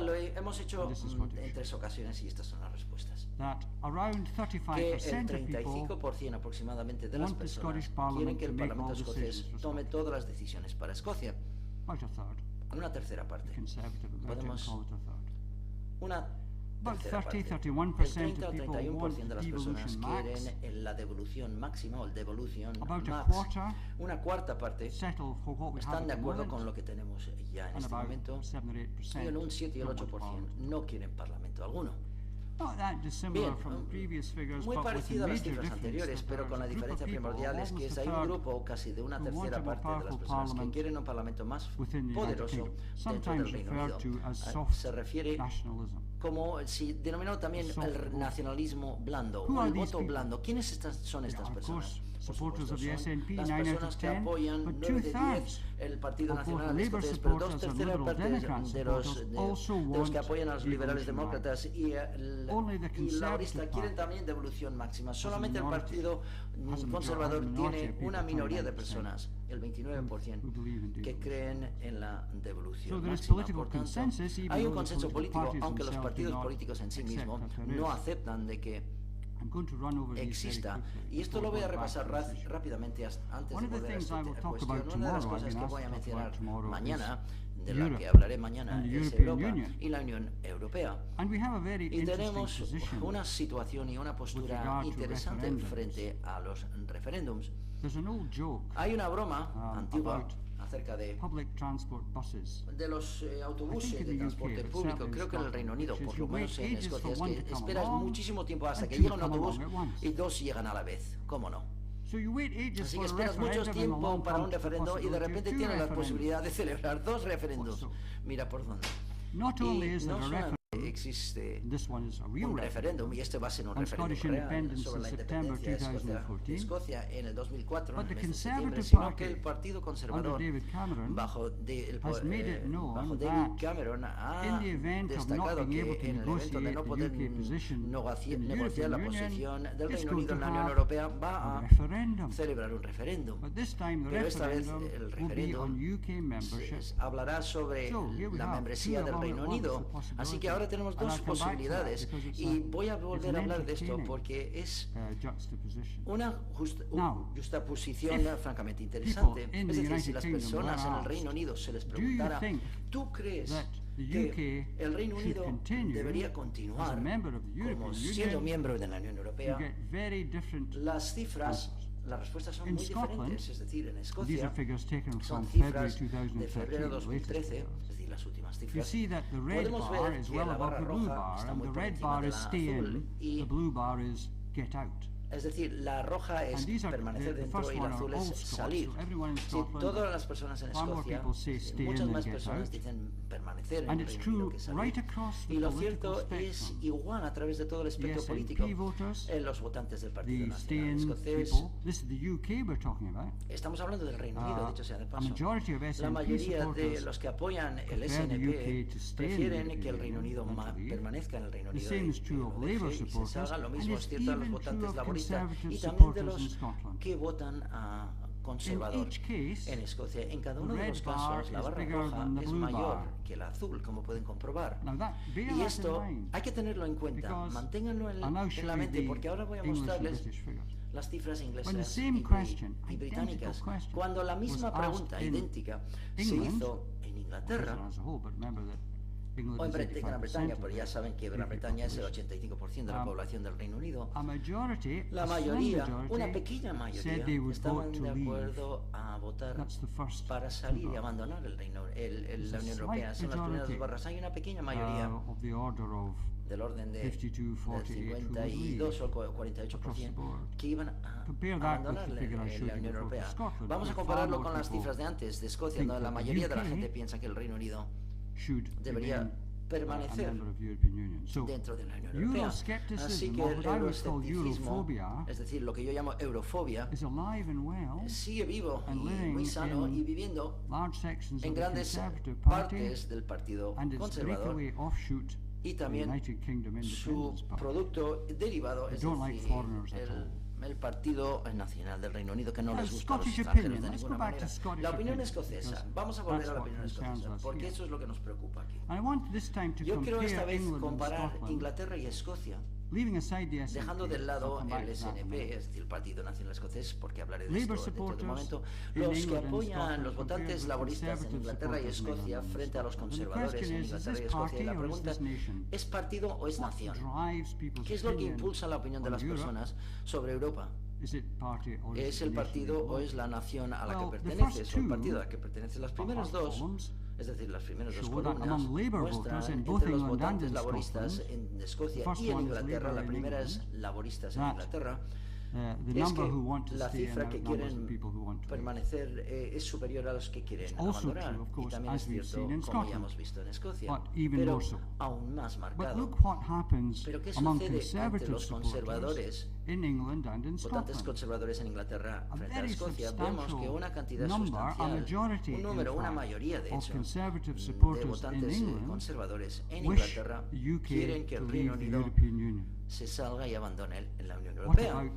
lo hemos hecho en 3 ocasiones y estas son las respuestas. That around 35% Que el 35% aproximadamente de las personas quieren que el Parlamento escocés tome todas las decisiones para Escocia. About a third. Una tercera parte. Conservative, Podemos, una tercera parte. El 30 o 31% de las personas quieren la devolución máxima o el devolution max. Una cuarta parte están de acuerdo con lo que tenemos ya en este momento, y en un 7 y el 8% no quieren parlamento alguno. Bien, muy parecido a las cifras anteriores, pero con la diferencia primordial es que hay un grupo casi de una tercera parte de las personas que quieren un parlamento más poderoso dentro del Reino Unido. Se refiere como si denominado también el nacionalismo blando o el voto blando. ¿Quiénes son estas personas? Supporters of the SNP, las 9 out personas of que 10, apoyan but 9 de 10 el Partido Nacional Escocés, pero 2/3 partes de los que apoyan a los liberales demócratas y laborista quieren también devolución máxima. Solamente el Partido Conservador tiene una minoría de personas, el 29%, que creen en la devolución máxima. Por tanto, hay un consenso político, aunque los partidos políticos en sí mismos no aceptan de que exista. Y esto lo voy a repasar rápidamente antes de volver a esta cuestión. Una de las cosas que voy a mencionar mañana, de la que hablaré mañana, es Europa y la Unión Europea. Y tenemos una situación y una postura interesante frente a los referéndums. Hay una broma antigua acerca de los autobuses de transporte público. Creo que en el Reino Unido, por lo menos en Escocia, es que esperas muchísimo tiempo hasta que llega un autobús y dos llegan a la vez. ¿Cómo no? Así que esperas mucho tiempo para un referendo y de repente tienes la posibilidad de celebrar 2 referendos. Mira por dónde. Y no solamente existe un referéndum, y este va a ser un referéndum real sobre la independencia de Escocia en el 2004, en el mes de septiembre, sino que el Partido Conservador, bajo David Cameron, ha destacado que en el evento de no poder negociar la posición del Reino Unido en la Unión Europea, va a celebrar un referéndum. Pero esta vez el referéndum hablará sobre la membresía del Reino Unido. Así que ahora tenemos 2 posibilidades y voy a volver a hablar de esto porque es una justaposición francamente interesante. Es decir, si las personas en el Reino Unido se les preguntara, ¿tú crees que el Reino Unido debería continuar como siendo miembro de la Unión Europea? Las cifras, las respuestas son muy diferentes. Es decir, en Escocia son cifras de febrero de 2013, es decir, las últimas cifras. Podemos ver que la barra roja está muy por encima de la azul y es decir, la roja es permanecer dentro y la azul es salir. Si todas las personas en Escocia, muchas más personas dicen permanecer en el Reino Unido que salir. Y lo cierto es igual a través de todo el espectro político. En los votantes del Partido Nacional Escocés, estamos hablando del Reino Unido, dicho sea de paso. La mayoría de los que apoyan el SNP prefieren que el Reino Unido permanezca en el Reino Unido y se salga. Lo mismo es cierto a los votantes laboristas y también de los que votan a conservador en Escocia. En cada uno de los casos, la barra roja es mayor que la azul, como pueden comprobar. Y esto hay que tenerlo en cuenta. Manténganlo en la mente, porque ahora voy a mostrarles las cifras inglesas y británicas. Cuando la misma pregunta idéntica se hizo en Inglaterra o en Gran Bretaña, pero ya saben que Gran Bretaña es el 85% de la población del Reino Unido. La mayoría, una pequeña mayoría, estaban de acuerdo a votar para salir y abandonar la Unión Europea. Son las primeras 2 barras. Hay una pequeña mayoría del orden de 52 o 48% que iban a abandonar la Unión Europea. Vamos a compararlo con las cifras de antes de Escocia, donde la mayoría de la gente piensa que el Reino Unido debería permanecer dentro de la Unión Europea. Así que el euroescepticismo, es decir, lo que yo llamo eurofobia, sigue vivo y muy sano y viviendo en grandes partes del Partido Conservador y también su producto derivado, es decir, el Partido Nacional del Reino Unido, que no les gusta a los extranjeros de ninguna manera. La opinión escocesa. Vamos a volver a la opinión escocesa, porque eso es lo que nos preocupa aquí. Yo quiero esta vez comparar Inglaterra y Escocia Dejando de lado el SNP, es decir, el Partido Nacional Escocés, porque hablaré de esto dentro de un momento, los que apoyan los votantes laboristas en Inglaterra y Escocia frente a los conservadores en Inglaterra y Escocia, y la pregunta es partido o es nación. ¿Qué es lo que impulsa la opinión de las personas sobre Europa? ¿Es el partido o es la nación a la que perteneces o el partido al que perteneces? Las primeras dos, es decir, las primeras dos columnas muestran entre los votantes laboristas en Escocia y en Inglaterra, la primera es laboristas en Inglaterra, es que la cifra que quieren permanecer es superior a los que quieren abandonar. Y también es cierto, como ya hemos visto en Escocia, pero aún más marcado. Pero ¿qué sucede entre los conservadores, votantes conservadores en Inglaterra frente a Escocia? Vemos que una cantidad sustancial, un número, una mayoría de hecho, de votantes conservadores en Inglaterra quieren que el Reino Unido se salga y abandone la Unión Europea.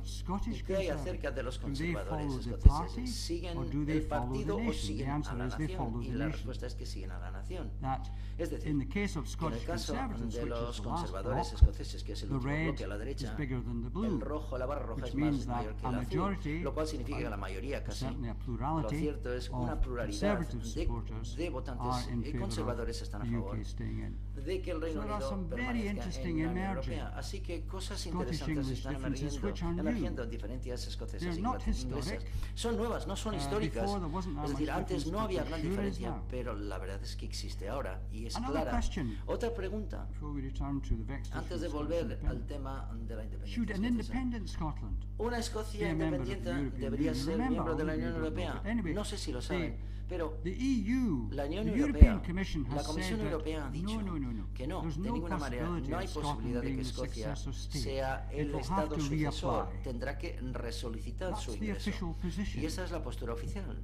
¿Y qué hay acerca de los conservadores escoceses? ¿Siguen el partido o siguen a la nación? Y la respuesta es que siguen a la nación. Es decir, en el caso de los conservadores escoceses, que es el último bloque a la derecha, el rojo, la barra roja es más mayor que el azul, lo cual significa que la mayoría casi, lo cierto es una pluralidad de votantes conservadores están a favor de que el Reino Unido permanezca en la Unión Europea. Así que cosas interesantes están emergiendo en diferencias escocesas e inglesas. Son nuevas, no son históricas. Es decir, antes no había gran diferencia, pero la verdad es que existe ahora y es clara. Otra pregunta, antes de volver al tema de la independencia. ¿Una Escocia independiente debería ser miembro de la Unión Europea? No sé si lo saben. Pero la Unión Europea, la Comisión Europea ha dicho que no, de ninguna manera, no hay posibilidad de que Escocia sea el Estado sucesor, tendrá que resolicitar su ingreso. Y esa es la postura oficial.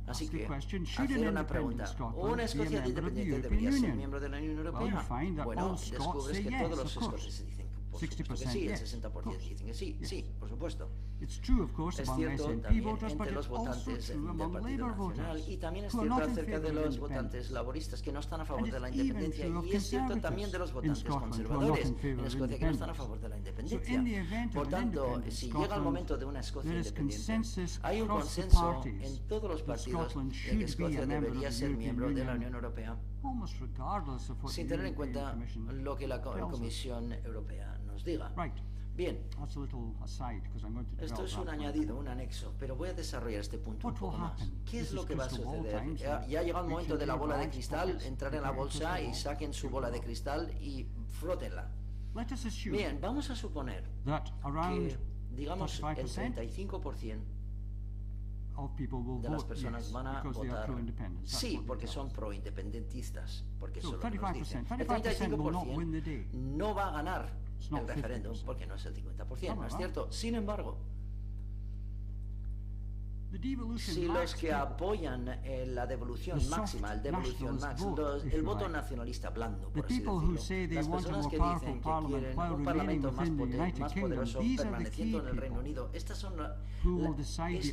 Así que, hacer una pregunta, ¿una Escocia independiente debería ser miembro de la Unión Europea? Bueno, descubres que todos los escoceses dicen que sí, el 60% dicen que sí, sí, por supuesto. Es cierto también entre los votantes del Partido Nacional y también es cierto acerca de los votantes laboristas que no están a favor de la independencia y es cierto también de los votantes conservadores en Escocia que no están a favor de la independencia. Por tanto, si llega el momento de una Escocia independiente, hay un consenso en todos los partidos de que Escocia debería ser miembro de la Unión Europea sin tener en cuenta lo que la Comisión Europea nos diga. Bien, esto es un añadido, un anexo, pero voy a desarrollar este punto un poco más. ¿Qué es lo que va a suceder? Ya ha llegado el momento de la bola de cristal, entrar en la bolsa y saquen su bola de cristal y frótenla. Bien, vamos a suponer que, digamos, el 35% de las personas van a votar sí, porque son pro-independentistas, porque eso lo nos dicen. El 35% no va a ganar el referéndum porque no es el 50%, ¿no es cierto? Sin embargo, si los que apoyan la devolución máxima, el voto nacionalista blando, por así decirlo, las personas que dicen que quieren un parlamento más poderoso permaneciendo en el Reino Unido, este es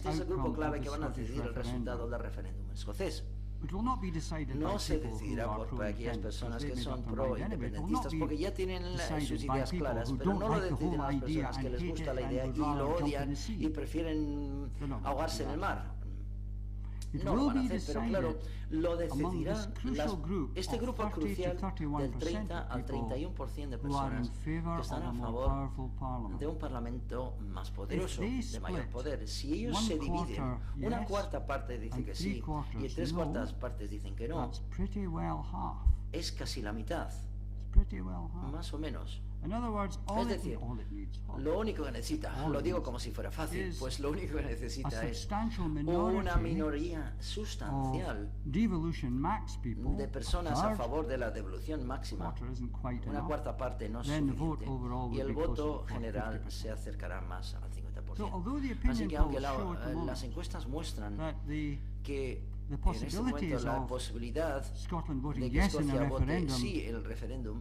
el grupo clave que van a decidir el resultado del referéndum escocés. No se decidirá por aquellas personas que son pro-independentistas porque ya tienen sus ideas claras, pero no lo deciden las personas que les gusta la idea y lo odian y prefieren ahogarse en el mar. No lo van a hacer, pero claro, lo decidirá este grupo crucial del 30 al 31% de personas que están a favor de un parlamento más poderoso, de mayor poder. Si ellos se dividen, una cuarta parte dice que sí y tres cuartas partes dicen que no, es casi la mitad, más o menos. Es decir, lo único que necesita, lo digo como si fuera fácil, pues lo único que necesita es una minoría sustancial de personas a favor de la devolución máxima. Una cuarta parte no es suficiente y el voto general se acercará más al 50%. Así que aunque las encuestas muestran que en este momento la posibilidad de que Escocia vote sí el referéndum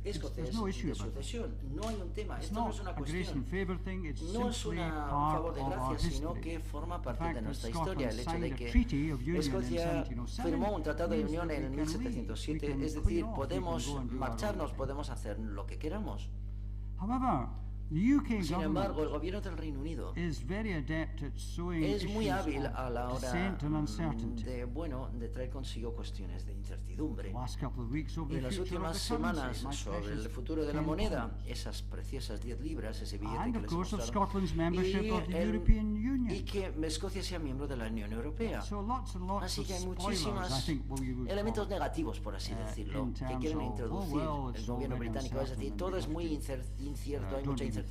escocés de sucesión. No hay un tema, esto no es una cuestión, no es un favor de gracia, sino que forma parte de nuestra historia. El hecho de que Escocia firmó un tratado de unión en 1707, es decir, podemos marcharnos, podemos hacer lo que queramos. Sin embargo, el gobierno del Reino Unido es muy hábil a la hora de traer consigo cuestiones de incertidumbre. Y en las últimas semanas sobre el futuro de la moneda, esas preciosas 10 libras, ese billete que les mostraron, y que Escocia sea miembro de la Unión Europea. Así que hay muchísimos elementos negativos, por así decirlo, que quieren introducir el gobierno británico. Es decir, todo es muy incierto, hay mucha incertidumbre.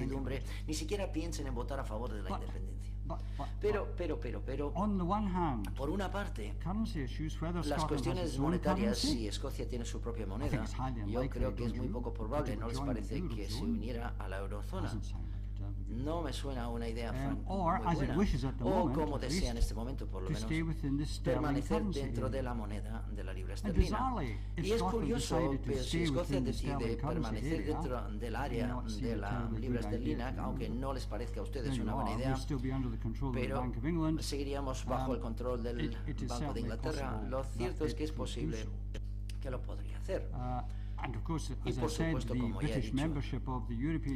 Ni siquiera piensen en votar a favor de la independencia. Pero, por una parte, las cuestiones monetarias, si Escocia tiene su propia moneda, yo creo que es muy poco probable, ¿no les parece que se uniera a la eurozona? No me suena una idea muy buena. O como desea en este momento, por lo menos, permanecer dentro de la moneda de la libra esterlina. Y es curioso que si Escocia decide permanecer dentro del área de la libra esterlina, aunque no les parezca a ustedes una buena idea, pero seguiríamos bajo el control del Banco de Inglaterra. Lo cierto es que es posible que lo podría hacer. Y por supuesto, como ya he dicho,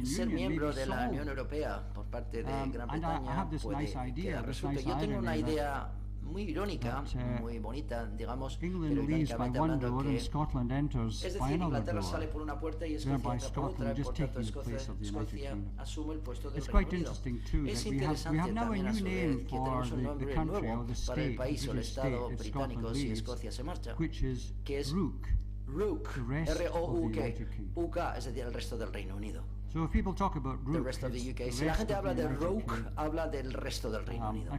ser miembro de la Unión Europea por parte de Gran Bretaña puede que resulte. Yo tengo una idea muy irónica, muy bonita, digamos, pero irónicamente hablando, que es decir, Inglaterra sale por una puerta y Escocia entra por otra, y por tanto Escocia asume el puesto del Reino Unido. Es interesante también a su vez que tenemos un nombre nuevo para el país o el Estado británico si Escocia se marcha, que es RUK, R-O-U-K, es decir, el resto del Reino Unido. The rest of the UK. Si la gente habla de RUK, habla del resto del Reino Unido.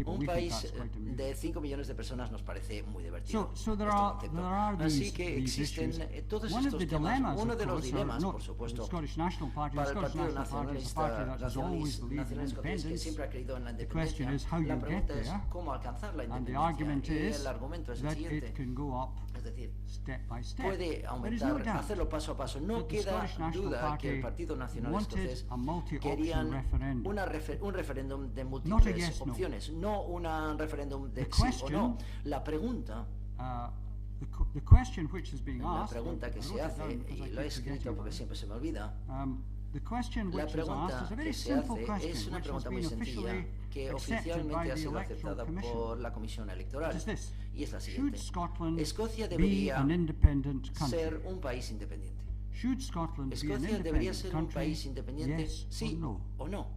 Un país de 5 millones de personas nos parece muy divertido. Así que existen todos estos temas. Uno de los dilemas, por supuesto, para el Partido Nacionalista Escocés, que siempre ha creído en la independencia, la pregunta es cómo alcanzar la independencia. Y el argumento es el siguiente. Es decir, puede aumentar, hacerlo paso a paso. No queda duda que el Partido Nacional Escocés querían un referéndum de múltiples opciones, no un referéndum de sí o no. La pregunta que se hace, y lo he escrito porque siempre se me olvida, la pregunta que se hace es una pregunta muy sencilla que oficialmente ha sido aceptada por la Comisión Electoral, y es la siguiente: ¿Escocia debería ser un país independiente? ¿Escocia debería ser un país independiente? ¿Sí o no?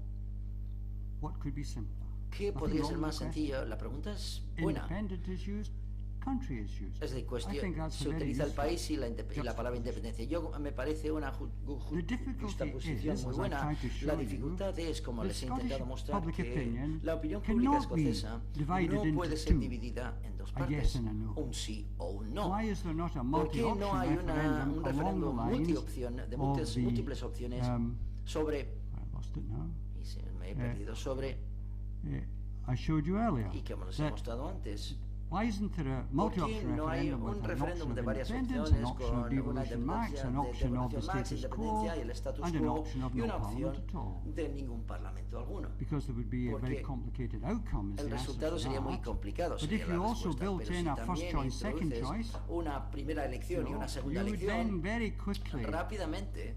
¿Qué podría ser más sencillo? La pregunta es buena. Es decir, se utiliza el país y la palabra independencia. Me parece una justaposición muy buena. La dificultad es, como les he intentado mostrar, que la opinión pública escocesa no puede ser dividida en dos partes, un sí o un no. ¿Por qué no hay un referéndum multiopción, de múltiples opciones sobre... Y se me he perdido sobre... Y que me los he mostrado antes. ¿Por qué no hay un referéndum de varias opciones con una independencia y el status quo y una opción de ningún parlamento alguno? Porque el resultado sería muy complicado, sería la respuesta. Pero si también introduces una primera elección y una segunda elección, rápidamente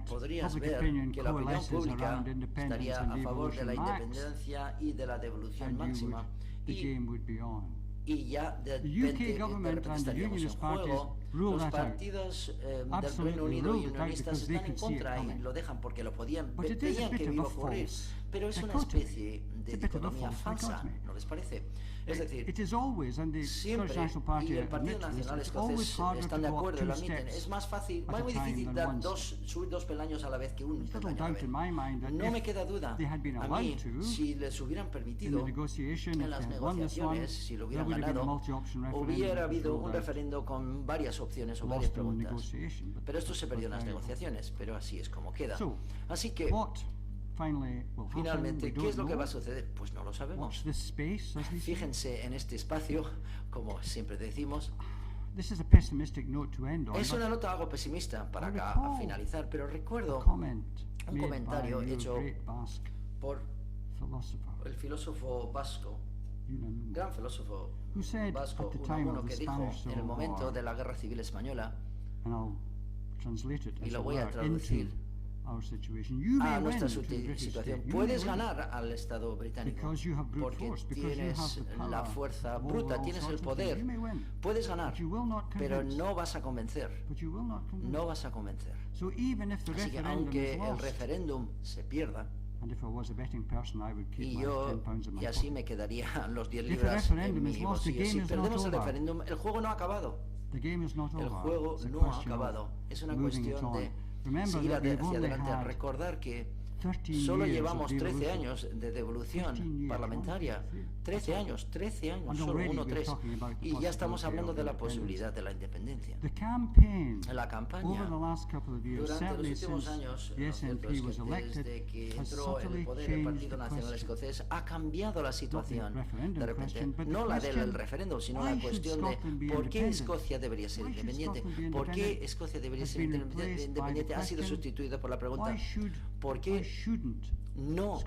podrías ver que la opinión pública estaría a favor de la independencia y de la devolución máxima. Y ya de repente estaríamos en juego. Los partidos del Reino Unido y unionistas están en contra y lo dejan porque lo veían que iba a ocurrir. Pero es una especie de dicotomía falsa, ¿no les parece? Es decir, siempre, y el Partido Nacional Escocés están de acuerdo y lo admiten, es más fácil, es muy difícil subir 2 peldaños a la vez que un peldaño a la vez. No me queda duda, a mí, si les hubieran permitido en las negociaciones, si lo hubieran ganado, hubiera habido un referendo con varias opciones o varias preguntas. Pero esto se perdió en las negociaciones, pero así es como queda. Así que... Finalmente, ¿qué es lo que va a suceder? Pues no lo sabemos. Fíjense en este espacio, como siempre decimos. Es una nota algo pesimista para finalizar, pero recuerdo un comentario hecho por el filósofo vasco, gran filósofo vasco, uno que dijo en el momento de la Guerra Civil Española, y lo voy a traducir a nuestra situación. Puedes ganar al Estado británico porque tienes la fuerza bruta, tienes el poder. Puedes ganar, pero no vas a convencer. No vas a convencer. Así que aunque el referéndum se pierda, y así me quedaría los 10 libras en mi bolsillo. Si perdemos el referéndum, el juego no ha acabado. El juego no ha acabado. Es una cuestión de seguir hacia adelante. Recordar que solo llevamos 13 años de devolución parlamentaria. 13 años, solo 13. Y ya estamos hablando de la posibilidad de la independencia. La campaña durante los últimos años, desde que entró en el poder el Partido Nacional Escocés, ha cambiado la situación. De repente, no la del referéndum, sino la cuestión de por qué Escocia debería ser independiente. ¿Por qué Escocia debería ser independiente? Ha sido sustituida por la pregunta ¿por qué no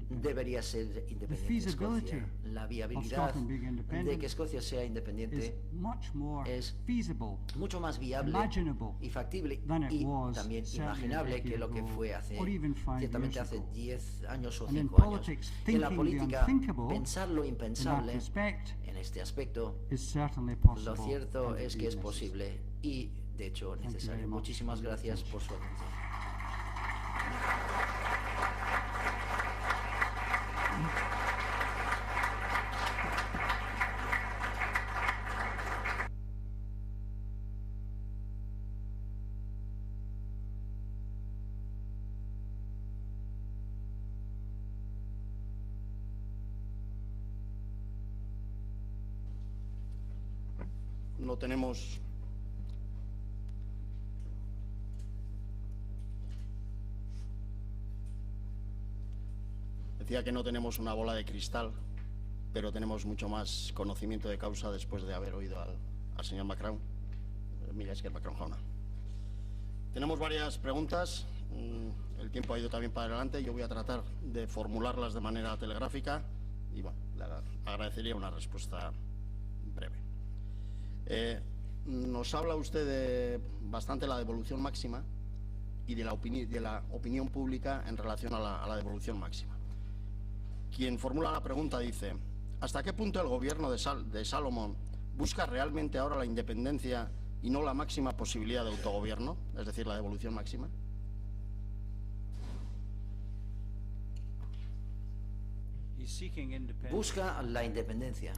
debería ser independiente Escocia? La viabilidad de que Escocia sea independiente es mucho más viable y factible y también imaginable que lo que fue ciertamente hace 10 años o 5 años. En la política, pensar lo impensable en este aspecto, lo cierto es que es posible y, de hecho, necesario. Muchísimas gracias por su atención. No tenemos decía que no tenemos una bola de cristal, pero tenemos mucho más conocimiento de causa después de haber oído al señor Macron. Mira, es que el Macron Jauna. Tenemos varias preguntas. El tiempo ha ido también para adelante. Yo voy a tratar de formularlas de manera telegráfica y, bueno, le agradecería una respuesta breve. Nos habla usted de bastante la devolución máxima y de la opinión pública en relación a la devolución máxima. Quien formula la pregunta dice: ¿hasta qué punto el gobierno de Salomón busca realmente ahora la independencia y no la máxima posibilidad de autogobierno, es decir, la devolución máxima? Busca la independencia.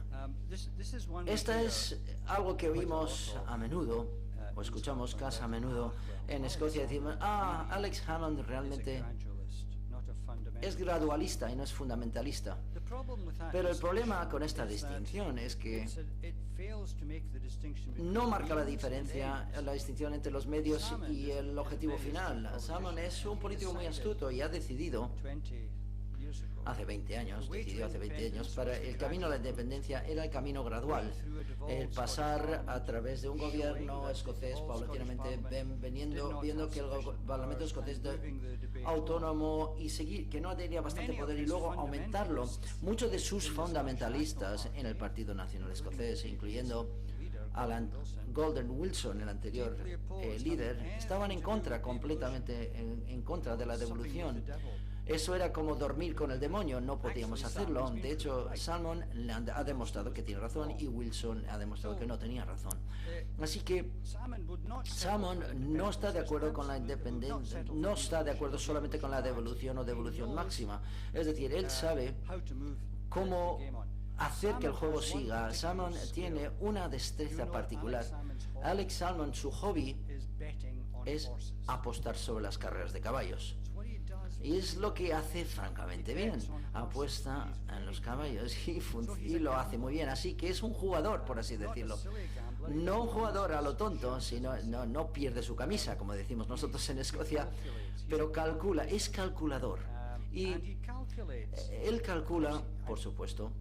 Esta es algo que oímos a menudo, o escuchamos casi a menudo en Escocia. Decimos, Alex Salmond realmente es gradualista y no es fundamentalista. Pero el problema con esta distinción es que no marca la distinción entre los medios y el objetivo final. Salmond es un político muy astuto y ha decidido hace 20 años, para el camino a la independencia era el camino gradual, el pasar a través de un gobierno escocés paulatinamente viendo que el Parlamento escocés autónomo y seguir, que no tenía bastante poder y luego aumentarlo. Muchos de sus fundamentalistas en el Partido Nacional Escocés, incluyendo Alan Golden Wilson, el anterior líder, estaban completamente en contra de la devolución. Eso era como dormir con el demonio, no podíamos hacerlo. De hecho, Salmond ha demostrado que tiene razón y Wilson ha demostrado que no tenía razón. Así que Salmond no está de acuerdo con la independencia, no está de acuerdo solamente con la devolución o devolución máxima. Es decir, él sabe cómo hacer que el juego siga. Salmond tiene una destreza particular. Alex Salmond, su hobby es apostar sobre las carreras de caballos. Y es lo que hace francamente bien. Apuesta en los caballos y lo hace muy bien. Así que es un jugador, por así decirlo. No un jugador a lo tonto, sino no pierde su camisa, como decimos nosotros en Escocia, pero calcula, es calculador. Y él calcula, por supuesto.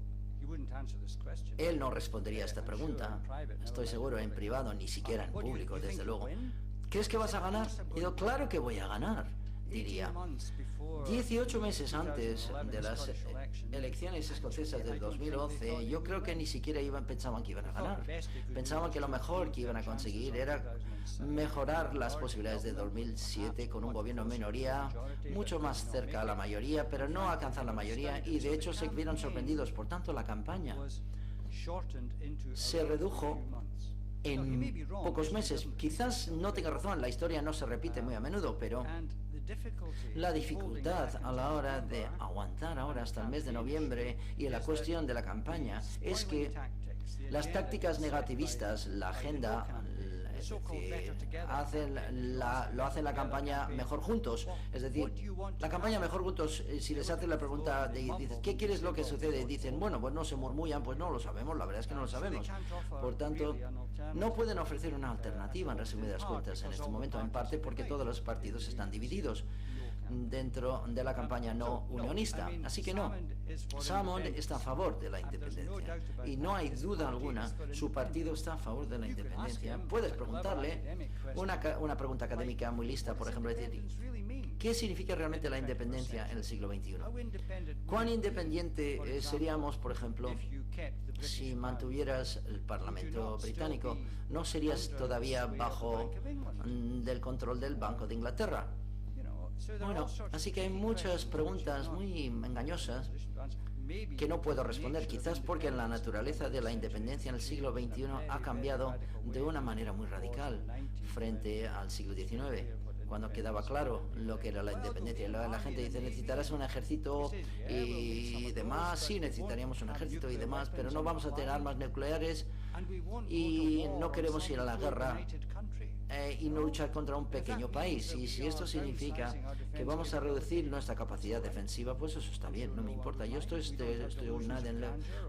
Él no respondería a esta pregunta, estoy seguro, en privado, ni siquiera en público, desde luego. ¿Crees que vas a ganar? Y digo, claro que voy a ganar. diría. 18 meses antes de las elecciones escocesas del 2011, yo creo que ni siquiera pensaban que iban a ganar. Pensaban que lo mejor que iban a conseguir era mejorar las posibilidades de 2007 con un gobierno en minoría, mucho más cerca a la mayoría, pero no alcanzar la mayoría, y de hecho se vieron sorprendidos. Por tanto, la campaña se redujo en pocos meses. Quizás no tenga razón, la historia no se repite muy a menudo, pero la dificultad a la hora de aguantar ahora hasta el mes de noviembre y en la cuestión de la campaña es que las tácticas negativistas, la agenda, lo hacen la campaña Mejor Juntos. Es decir, la campaña Mejor Juntos, si les hacen la pregunta de dices, ¿qué quieres lo que sucede? Dicen, bueno, pues no se murmullan, pues no lo sabemos, la verdad es que no lo sabemos. Por tanto, no pueden ofrecer una alternativa en resumidas cuentas en este momento, en parte porque todos los partidos están divididos dentro de la campaña no unionista. Así que no, Salmond está a favor de la independencia y no hay duda alguna, su partido está a favor de la independencia. Puedes preguntarle una pregunta académica muy lista, por ejemplo, decir, ¿qué significa realmente la independencia en el siglo XXI? ¿Cuán independiente seríamos, por ejemplo, si mantuvieras el Parlamento británico? ¿No serías todavía bajo del control del Banco de Inglaterra? Bueno, así que hay muchas preguntas muy engañosas que no puedo responder, quizás porque la naturaleza de la independencia en el siglo XXI ha cambiado de una manera muy radical frente al siglo XIX, cuando quedaba claro lo que era la independencia. La gente dice, necesitarás un ejército y demás. Sí, necesitaríamos un ejército y demás, pero no vamos a tener armas nucleares y no queremos ir a la guerra y no luchar contra un pequeño país. Y si esto significa que vamos a reducir nuestra capacidad defensiva, pues eso está bien, no me importa. Yo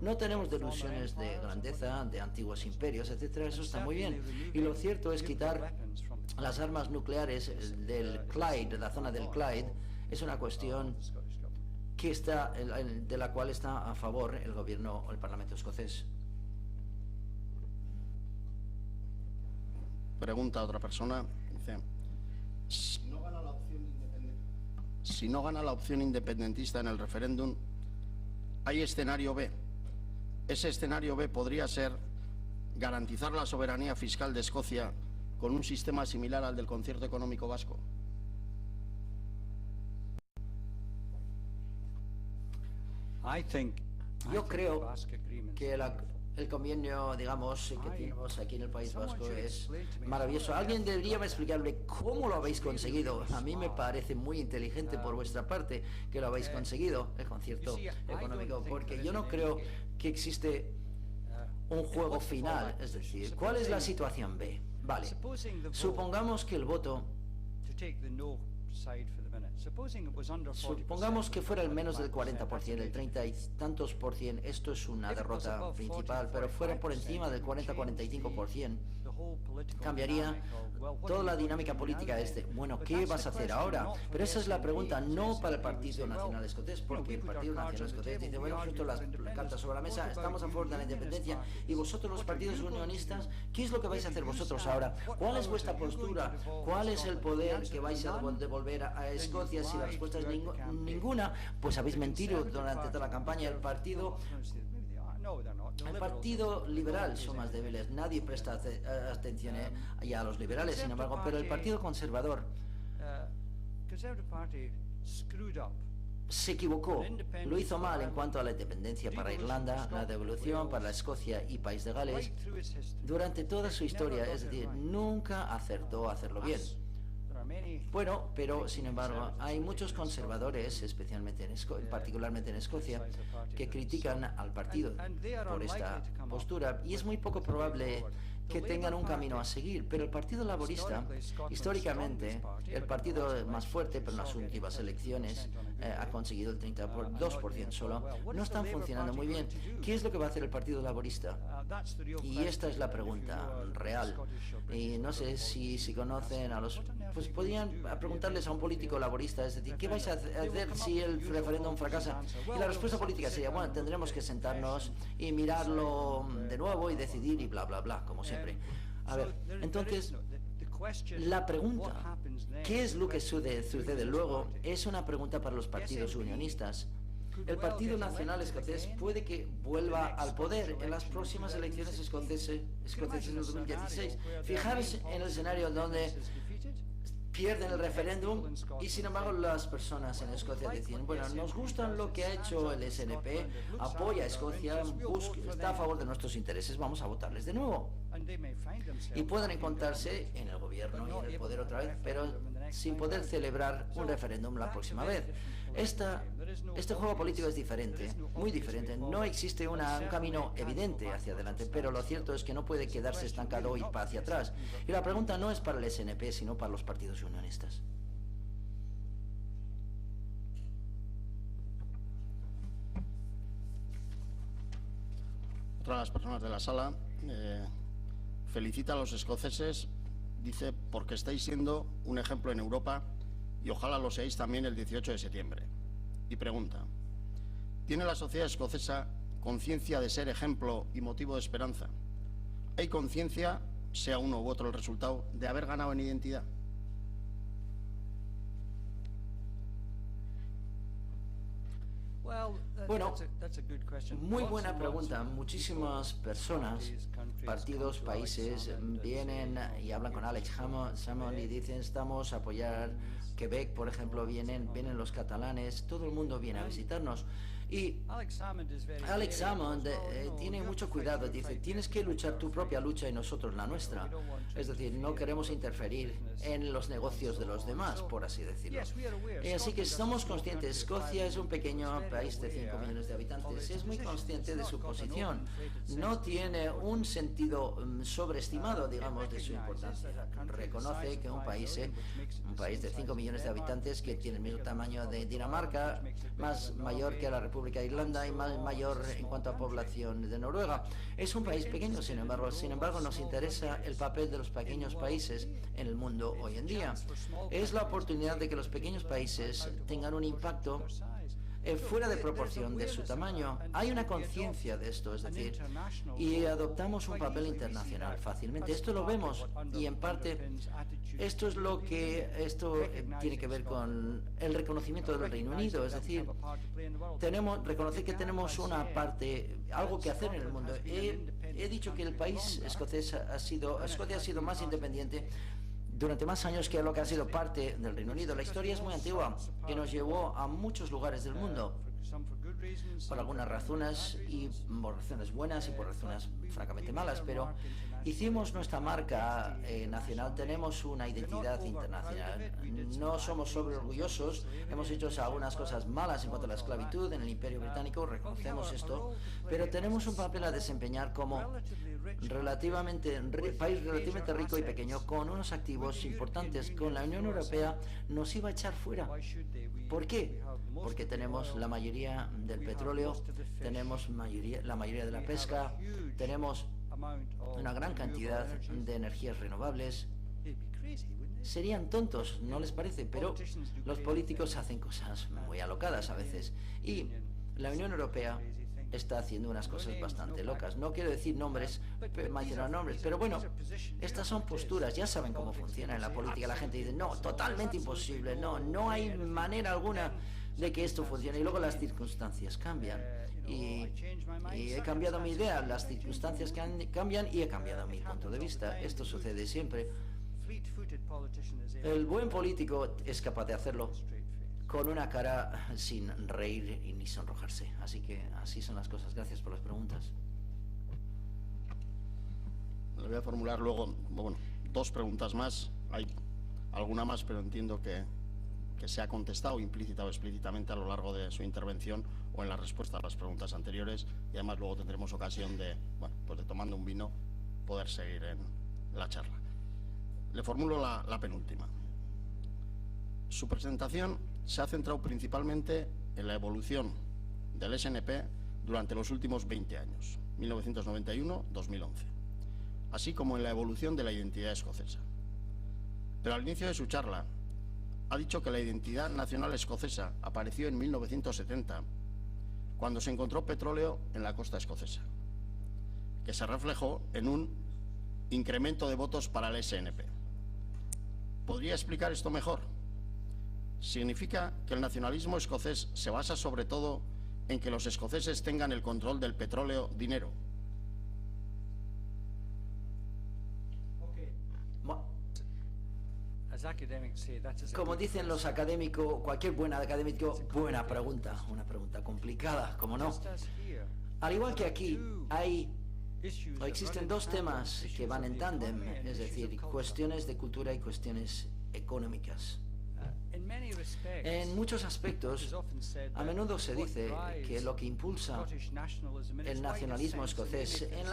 no tenemos delusiones de grandeza, de antiguos imperios, etcétera. Eso está muy bien. Y lo cierto es quitar las armas nucleares del Clyde, de la zona del Clyde, es una cuestión que de la cual está a favor el gobierno o el Parlamento escocés. Pregunta a otra persona, dice, si no gana la opción independentista en el referéndum, ¿hay escenario B? Ese escenario B podría ser garantizar la soberanía fiscal de Escocia con un sistema similar al del concierto económico vasco. Yo creo que el convenio, digamos, que tenemos aquí en el País Vasco es maravilloso. Alguien debería explicarle cómo lo habéis conseguido. A mí me parece muy inteligente por vuestra parte que lo habéis conseguido, el concierto económico, porque yo no creo que existe un juego final. Es decir, ¿cuál es la situación B? Vale, supongamos que el voto, supongamos que fuera el menos del 40%, el 30 y tantos por ciento, esto es una derrota principal, pero fuera por encima del 40-45%, cambiaría toda la dinámica política bueno, ¿qué vas a hacer ahora? Pero esa es la pregunta, no para el Partido Nacional Escocés, porque el Partido Nacional Escocés dice, bueno, nosotros las cartas sobre la mesa, estamos a favor de la independencia, y vosotros los partidos unionistas, ¿qué es lo que vais a hacer vosotros ahora? ¿Cuál es vuestra postura? ¿Cuál es el poder que vais a devolver a Escocia? Si la respuesta es ninguna, pues habéis mentido durante toda la campaña. El Partido Liberal son más débiles, nadie presta atención ya a los liberales, sin embargo, pero el Partido Conservador se equivocó, lo hizo mal en cuanto a la independencia para Irlanda, la devolución para la Escocia y País de Gales, durante toda su historia, es decir, nunca acertó a hacerlo bien. Bueno, pero sin embargo hay muchos conservadores, especialmente particularmente en Escocia, que critican al partido por esta postura, y es muy poco probable que tengan un camino a seguir. Pero el Partido Laborista, históricamente, el partido más fuerte, pero en las últimas elecciones ha conseguido el 32% solo, no están funcionando muy bien. ¿Qué es lo que va a hacer el Partido Laborista? Y esta es la pregunta real. Y no sé si conocen a los... Pues podrían preguntarles a un político laborista, es decir, ¿qué vais a hacer si el referéndum fracasa? Y la respuesta política sería, bueno, tendremos que sentarnos y mirarlo de nuevo y decidir y bla, bla, bla, como siempre. A ver, entonces, La pregunta, ¿qué es lo que sucede luego?, es una pregunta para los partidos unionistas. El Partido Nacional Escocés puede que vuelva al poder en las próximas elecciones escoceses de 2016. Fijaros en el escenario donde pierden el referéndum y sin embargo las personas en Escocia decían, bueno, nos gusta lo que ha hecho el SNP, apoya a Escocia, está a favor de nuestros intereses, vamos a votarles de nuevo. Y pueden encontrarse en el gobierno y en el poder otra vez, pero sin poder celebrar un referéndum la próxima vez. Este juego político es diferente, muy diferente. No existe un camino evidente hacia adelante, pero lo cierto es que no puede quedarse estancado y para hacia atrás. Y la pregunta no es para el SNP, sino para los partidos unionistas. Otra de las personas de la sala felicita a los escoceses, dice, porque estáis siendo un ejemplo en Europa y ojalá lo seáis también el 18 de septiembre. Y pregunta, ¿tiene la sociedad escocesa conciencia de ser ejemplo y motivo de esperanza? ¿Hay conciencia, sea uno u otro el resultado, de haber ganado en identidad? Bueno, muy buena pregunta. Muchísimas personas, partidos, países, vienen y hablan con Alex Salmond y dicen, estamos a apoyar Quebec, por ejemplo, vienen los catalanes, todo el mundo viene a visitarnos. Y Alex Salmond tiene mucho cuidado, dice, tienes que luchar tu propia lucha y nosotros la nuestra. Es decir, no queremos interferir en los negocios de los demás, por así decirlo. Así que somos conscientes, Escocia es un pequeño país de 5 millones de habitantes, es muy consciente de su posición. No tiene un sentido sobreestimado, digamos, de su importancia. Reconoce que un país de 5 millones de habitantes que tiene el mismo tamaño de Dinamarca, más mayor que la República de Irlanda y más mayor en cuanto a población de Noruega. Es un país pequeño, sin embargo nos interesa el papel de los pequeños países en el mundo hoy en día. Es la oportunidad de que los pequeños países tengan un impacto fuera de proporción de su tamaño. Hay una conciencia de esto, es decir, y adoptamos un papel internacional fácilmente. Esto lo vemos y en parte esto tiene que ver con el reconocimiento del Reino Unido, es decir, reconocer que tenemos una parte, algo que hacer en el mundo. He dicho que el país Escocia ha sido más independiente durante más años que lo que ha sido parte del Reino Unido. La historia es muy antigua y nos llevó a muchos lugares del mundo, por algunas razones, y por razones buenas y por razones francamente malas, pero hicimos nuestra marca nacional, tenemos una identidad internacional. No somos sobreorgullosos, hemos hecho algunas cosas malas en cuanto a la esclavitud en el Imperio Británico, reconocemos esto, pero tenemos un papel a desempeñar como país relativamente rico y pequeño, con unos activos importantes. Con la Unión Europea nos iba a echar fuera. ¿Por qué? Porque tenemos la mayoría del petróleo, tenemos la mayoría de la pesca, tenemos una gran cantidad de energías renovables. Serían tontos, ¿no les parece? Pero los políticos hacen cosas muy alocadas a veces. Y la Unión Europea está haciendo unas cosas bastante locas. No quiero decir mencionar nombres, pero bueno, estas son posturas, ya saben cómo funciona en la política. La gente dice, no, totalmente imposible, no hay manera alguna de que esto funcione. Y luego las circunstancias cambian. Y he cambiado mi idea, las circunstancias cambian y he cambiado mi punto de vista. Esto sucede siempre. El buen político es capaz de hacerlo con una cara sin reír y ni sonrojarse. Así que así son las cosas. Gracias por las preguntas. Le voy a formular luego, bueno, 2 preguntas más. Hay alguna más, pero entiendo que se ha contestado implícita o explícitamente a lo largo de su intervención o en la respuesta a las preguntas anteriores, y además luego tendremos ocasión de, bueno, pues de tomando un vino, poder seguir en la charla. Le formulo la penúltima. Su presentación se ha centrado principalmente en la evolución del SNP durante los últimos 20 años, 1991-2011, así como en la evolución de la identidad escocesa. Pero al inicio de su charla ha dicho que la identidad nacional escocesa apareció en 1970, cuando se encontró petróleo en la costa escocesa, que se reflejó en un incremento de votos para el SNP. ¿Podría explicar esto mejor? Significa que el nacionalismo escocés se basa sobre todo en que los escoceses tengan el control del petróleo dinero. Como dicen los académicos, cualquier buen académico, buena pregunta, una pregunta complicada, ¿cómo no? Al igual que aquí, existen dos temas que van en tándem, es decir, cuestiones de cultura y cuestiones económicas. En muchos aspectos, a menudo se dice que lo que impulsa el nacionalismo escocés, en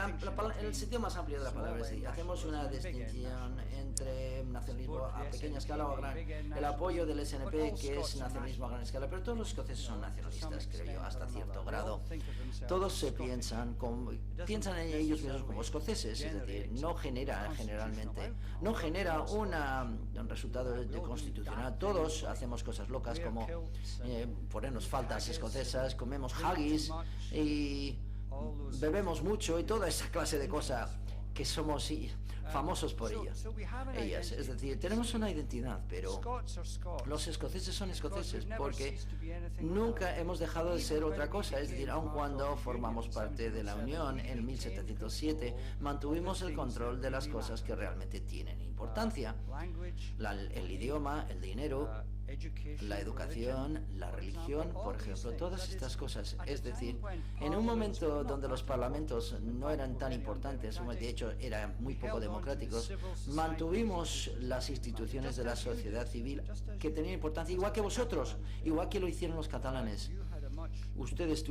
el sentido más amplio de la palabra, es decir, hacemos una distinción entre nacionalismo a pequeña escala o a gran, el apoyo del SNP, que es nacionalismo a gran escala, pero todos los escoceses son nacionalistas, creo yo, hasta cierto grado. Todos se piensan en ellos mismos como escoceses, es decir, no genera un resultado constitucional. Todos hacemos cosas locas como ponernos faldas escocesas, comemos haggis y bebemos mucho y toda esa clase de cosas que somos famosos por ellas. Es decir, tenemos una identidad, pero los escoceses son escoceses porque nunca hemos dejado de ser otra cosa. Es decir, aun cuando formamos parte de la Unión en 1707, mantuvimos el control de las cosas que realmente tienen importancia. El idioma, el dinero, la educación, la religión, por ejemplo, todas estas cosas. Es decir, en un momento donde los parlamentos no eran tan importantes, de hecho eran muy poco democráticos, mantuvimos las instituciones de la sociedad civil que tenían importancia, igual que vosotros, igual que lo hicieron los catalanes. Vosotros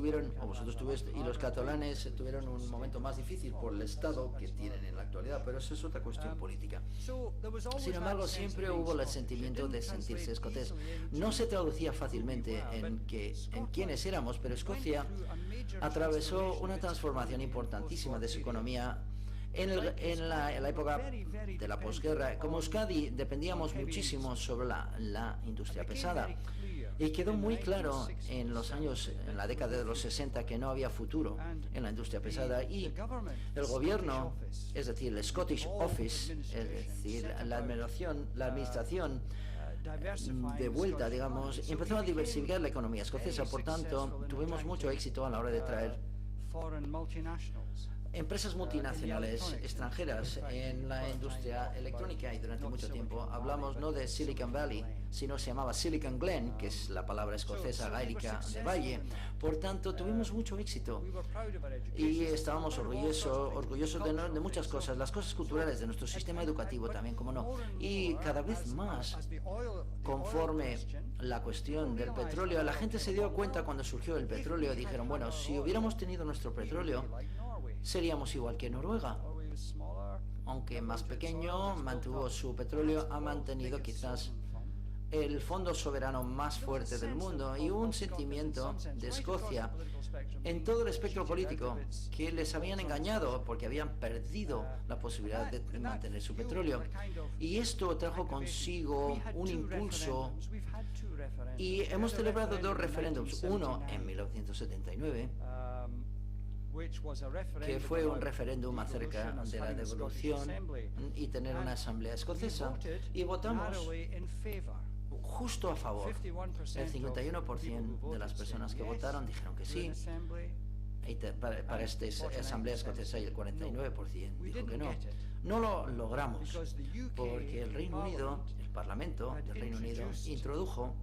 y los catalanes tuvieron un momento más difícil por el estado que tienen en la actualidad, pero eso es otra cuestión política. Sin embargo, siempre hubo el sentimiento de sentirse escocés. No se traducía fácilmente en quiénes éramos, pero Escocia atravesó una transformación importantísima de su economía en la época de la posguerra. Como Euskadi dependíamos muchísimo sobre la industria pesada. Y quedó muy claro en la década de los 60, que no había futuro en la industria pesada, y el gobierno, es decir, el Scottish Office, es decir, la administración de vuelta, digamos, empezó a diversificar la economía escocesa. Por tanto, tuvimos mucho éxito a la hora de traer empresas multinacionales extranjeras en la industria electrónica, y durante mucho tiempo hablamos no de Silicon Valley, sino se llamaba Silicon Glen, que es la palabra escocesa gaélica de valle. Por tanto, tuvimos mucho éxito y estábamos orgullosos de muchas cosas, las cosas culturales de nuestro sistema educativo también, como no. Y cada vez más, conforme la cuestión del petróleo, la gente se dio cuenta cuando surgió el petróleo, dijeron, bueno, si hubiéramos tenido nuestro petróleo, seríamos igual que Noruega. Aunque más pequeño, mantuvo su petróleo, ha mantenido quizás el fondo soberano más fuerte del mundo, y un sentimiento de Escocia en todo el espectro político que les habían engañado porque habían perdido la posibilidad de mantener su petróleo. Y esto trajo consigo un impulso, y hemos celebrado dos referéndums, uno en 1979, que fue un referéndum acerca de la devolución y tener una asamblea escocesa, y votamos justo a favor. El 51% de las personas que votaron dijeron que sí para esta asamblea escocesa, y el 49% dijo que no. No lo logramos porque el Reino Unido, el Parlamento del Reino Unido, introdujo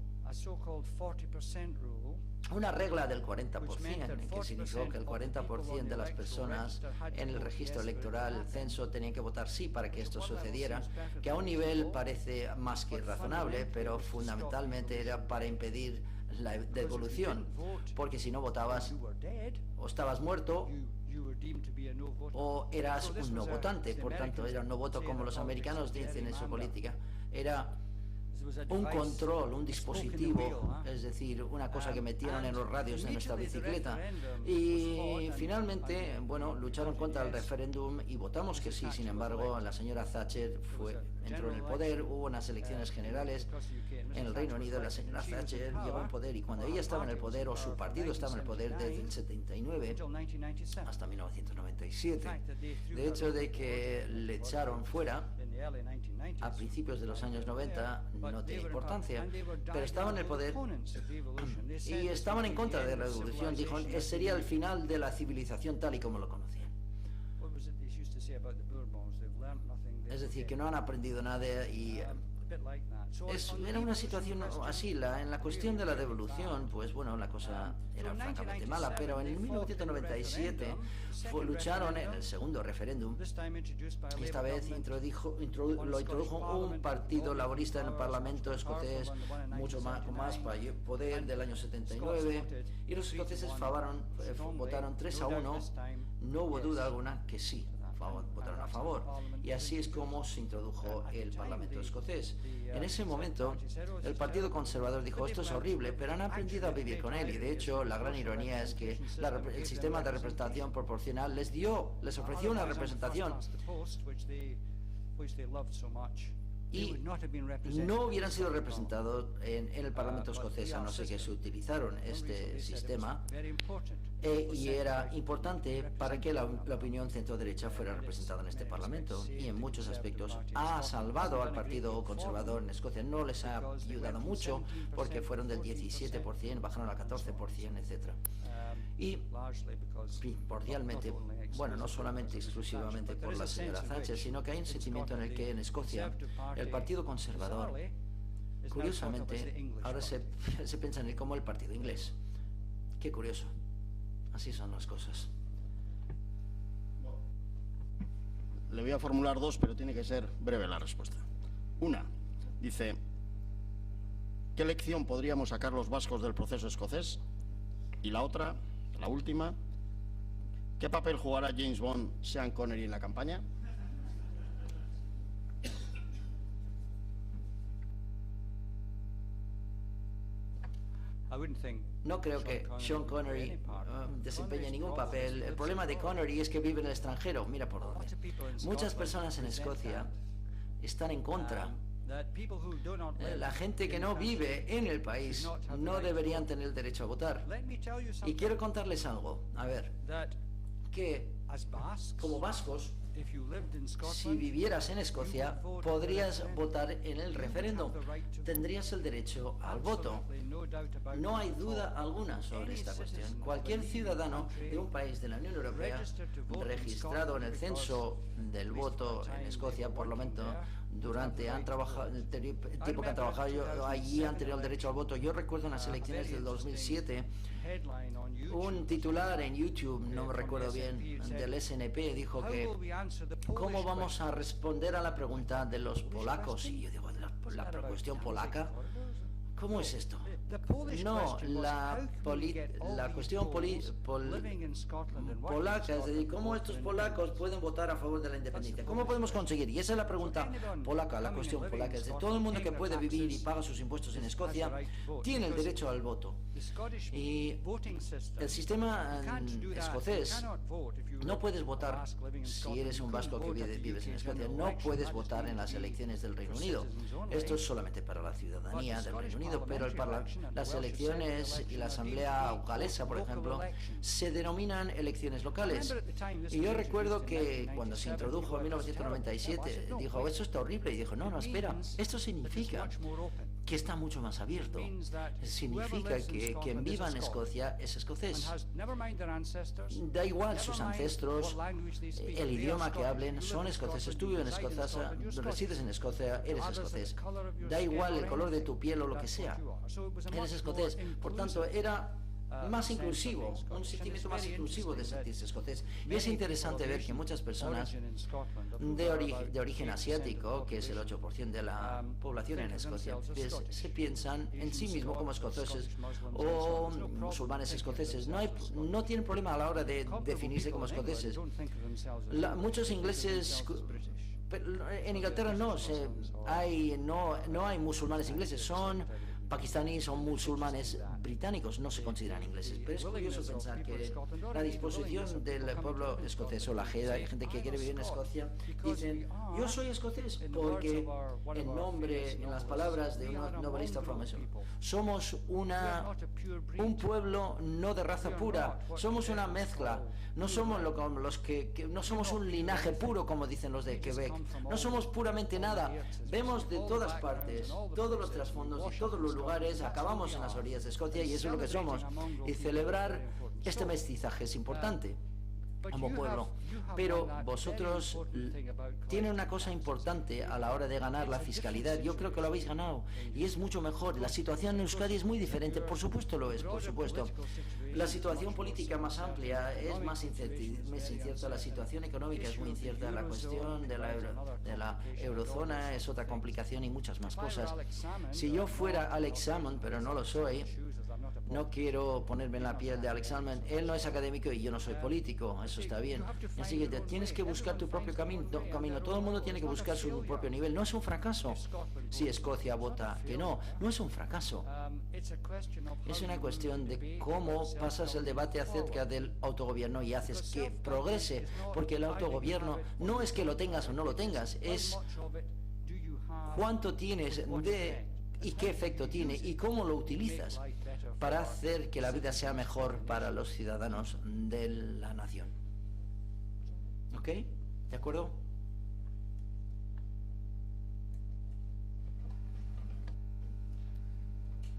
una regla del 40%, que significó que el 40% de las personas en el registro electoral, el censo, tenían que votar sí para que esto sucediera, que a un nivel parece más que razonable, pero fundamentalmente era para impedir la devolución, porque si no votabas, o estabas muerto o eras un no votante. Por tanto, era un no voto, como los americanos dicen en su política. Era un control, un dispositivo, es decir, una cosa que metieron en los radios de nuestra bicicleta. Y finalmente, bueno, lucharon contra el referéndum y votamos que sí. Sin embargo, la señora Thatcher entró en el poder, hubo unas elecciones generales en el Reino Unido, la señora Thatcher llegó al poder y cuando ella estaba en el poder, o su partido estaba en el poder desde el 79 hasta 1997, de hecho de que le echaron fuera a principios de los años 90 no tiene importancia, pero estaban en el poder y estaban en contra de la revolución. Dijo, sería el final de la civilización tal y como lo conocían. Es decir, que no han aprendido nada y era una situación así. En la cuestión de la devolución, pues bueno, la cosa era francamente mala, pero en 1997 lucharon en el segundo referéndum. Esta vez lo introdujo un partido laborista en el Parlamento escocés, mucho más, con más poder, del año 79, y los escoceses votaron 3-1. No hubo duda alguna que sí, votaron a favor, y así es como se introdujo el Parlamento escocés. En ese momento el Partido Conservador dijo, esto es horrible, pero han aprendido a vivir con él, y de hecho la gran ironía es que el sistema de representación proporcional les ofreció una representación y no hubieran sido representados en el Parlamento escocés a no ser que se utilizaron este sistema, y era importante para que la opinión centro-derecha fuera representada en este Parlamento, y en muchos aspectos ha salvado al Partido Conservador en Escocia. No les ha ayudado mucho porque fueron del 17%, bajaron al 14%, etc. Y primordialmente, bueno, no solamente exclusivamente por la señora Thatcher, sino que hay un sentimiento en el que en Escocia el Partido Conservador, curiosamente, ahora se piensa en él como el partido inglés. Qué curioso. Así son las cosas. Le voy a formular dos, pero tiene que ser breve la respuesta. Una, dice, ¿qué lección podríamos sacar los vascos del proceso escocés? Y la otra, la última, ¿qué papel jugará James Bond, Sean Connery, en la campaña? No creo que Sean Connery desempeñe ningún papel. El problema de Connery es que vive en el extranjero. Mira por dónde. Muchas personas en Escocia están en contra. La gente que no vive en el país no deberían tener el derecho a votar. Y quiero contarles algo. A ver, que como vascos, si vivieras en Escocia, podrías votar en el referéndum. Tendrías el derecho al voto. No hay duda alguna sobre esta cuestión. Cualquier ciudadano de un país de la Unión Europea registrado en el censo del voto en Escocia, por lo menos durante el tiempo que han trabajado allí, han tenido el derecho al voto. Yo recuerdo en las elecciones del 2007, un titular en YouTube, no me recuerdo bien, del SNP, dijo que ¿cómo vamos a responder a la pregunta de los polacos? Y yo digo, ¿la cuestión polaca? ¿Cómo es esto? No, la cuestión polaca, es decir, ¿cómo estos polacos pueden votar a favor de la independencia? ¿Cómo podemos conseguir? Y esa es la pregunta polaca, la cuestión polaca. Es decir, todo el mundo que puede vivir y paga sus impuestos en Escocia tiene el derecho al voto. Y el sistema escocés, no puedes votar si eres un vasco que vives en Escocia, no puedes votar en las elecciones del Reino Unido. Esto es solamente para la ciudadanía del Reino Unido, pero las elecciones y la Asamblea galesa, por ejemplo, se denominan elecciones locales. Y yo recuerdo que cuando se introdujo en 1997, dijo, esto está horrible, y dijo, no, espera, esto significa que está mucho más abierto. Significa que quien viva en Escocia es escocés. Da igual sus ancestros, el idioma que hablen, son escoceses. Tú vives en Escocia, resides en Escocia, eres escocés. Da igual el color de tu piel o lo que sea, eres escocés. Por tanto, era más inclusivo, un sentimiento más inclusivo de sentirse escocés. Y es interesante ver que muchas personas de origen asiático, que es el 8% de la población en Escocia, se piensan en sí mismos como escoceses o musulmanes escoceses. No tienen problema a la hora de definirse como escoceses. Muchos ingleses... En Inglaterra no hay musulmanes ingleses, son pakistaníes, son musulmanes británicos no se consideran ingleses. Pero es curioso pensar que la disposición del pueblo escocés o la gente que quiere vivir en Escocia dicen, yo soy escocés porque en nombre, en las palabras de un novelista famoso, somos un pueblo no de raza pura, somos una mezcla, no somos no somos un linaje puro como dicen los de Quebec, no somos puramente nada, vemos de todas partes, todos los trasfondos y todos los lugares, acabamos en las orillas de Escocia y eso es lo que somos. Y celebrar este mestizaje es importante como pueblo. Pero vosotros tiene una cosa importante a la hora de ganar la fiscalidad. Yo creo que lo habéis ganado y es mucho mejor. La situación en Euskadi es muy diferente, por supuesto lo es, por supuesto. La situación política más amplia es más incierta, la situación económica es muy incierta, la cuestión de la eurozona es otra complicación y muchas más cosas. Si yo fuera Alex Salmond, pero no lo soy, no quiero ponerme en la piel de Alex Salmond, él no es académico y yo no soy político, eso está bien. Así que tienes que buscar tu propio camino, todo el mundo tiene que buscar su propio nivel, no es un fracaso. Si Escocia vota que no es un fracaso. Es una cuestión de cómo pasas el debate acerca del autogobierno y haces que progrese, porque el autogobierno no es que lo tengas o no lo tengas, es cuánto tienes de y qué efecto tiene y cómo lo utilizas para hacer que la vida sea mejor para los ciudadanos de la nación. ¿Ok? ¿De acuerdo?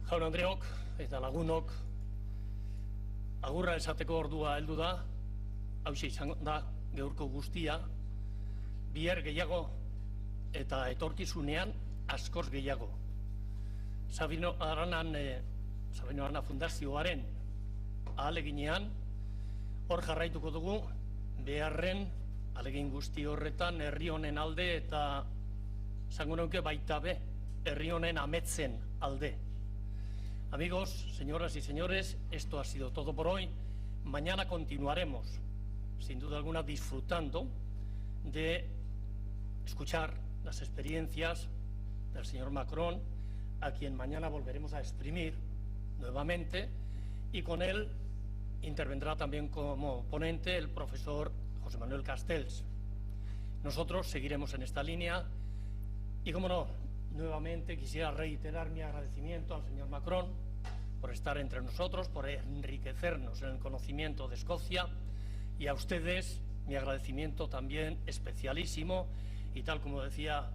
Jaun Andreok eta lagunok, agurra esateko ordua heldu da, hauxe izango da gaurko guztia, bihar gehiago eta etorkizunean askoz gehiago. Sabino Arana Fundazioaren ahaleginean, hor jarraituko dugu, beharren, alegin guzti horretan, herri honen alde eta, zango nuke baita be, herri honen ametzen alde. Amigos, señoras y señores, esto ha sido todo por hoy. Mañana continuaremos, sin duda alguna, disfrutando de escuchar las experiencias del señor Macron, a quien mañana volveremos a exprimir nuevamente, y con él intervendrá también como ponente el profesor José Manuel Castells. Nosotros seguiremos en esta línea y, como no, nuevamente quisiera reiterar mi agradecimiento al señor Macron por estar entre nosotros, por enriquecernos en el conocimiento de Escocia, y a ustedes mi agradecimiento también especialísimo, y tal como decía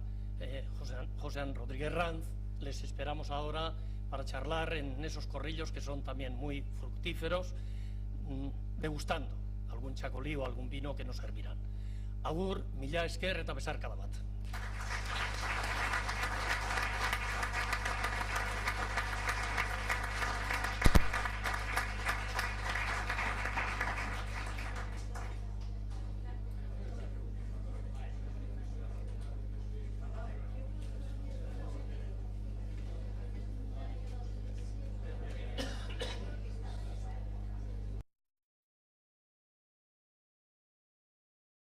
José Rodríguez Ranz, les esperamos ahora para charlar en esos corrillos que son también muy fructíferos, degustando algún chacolí o algún vino que nos servirán. Agur, mila esker eta besarkada bat.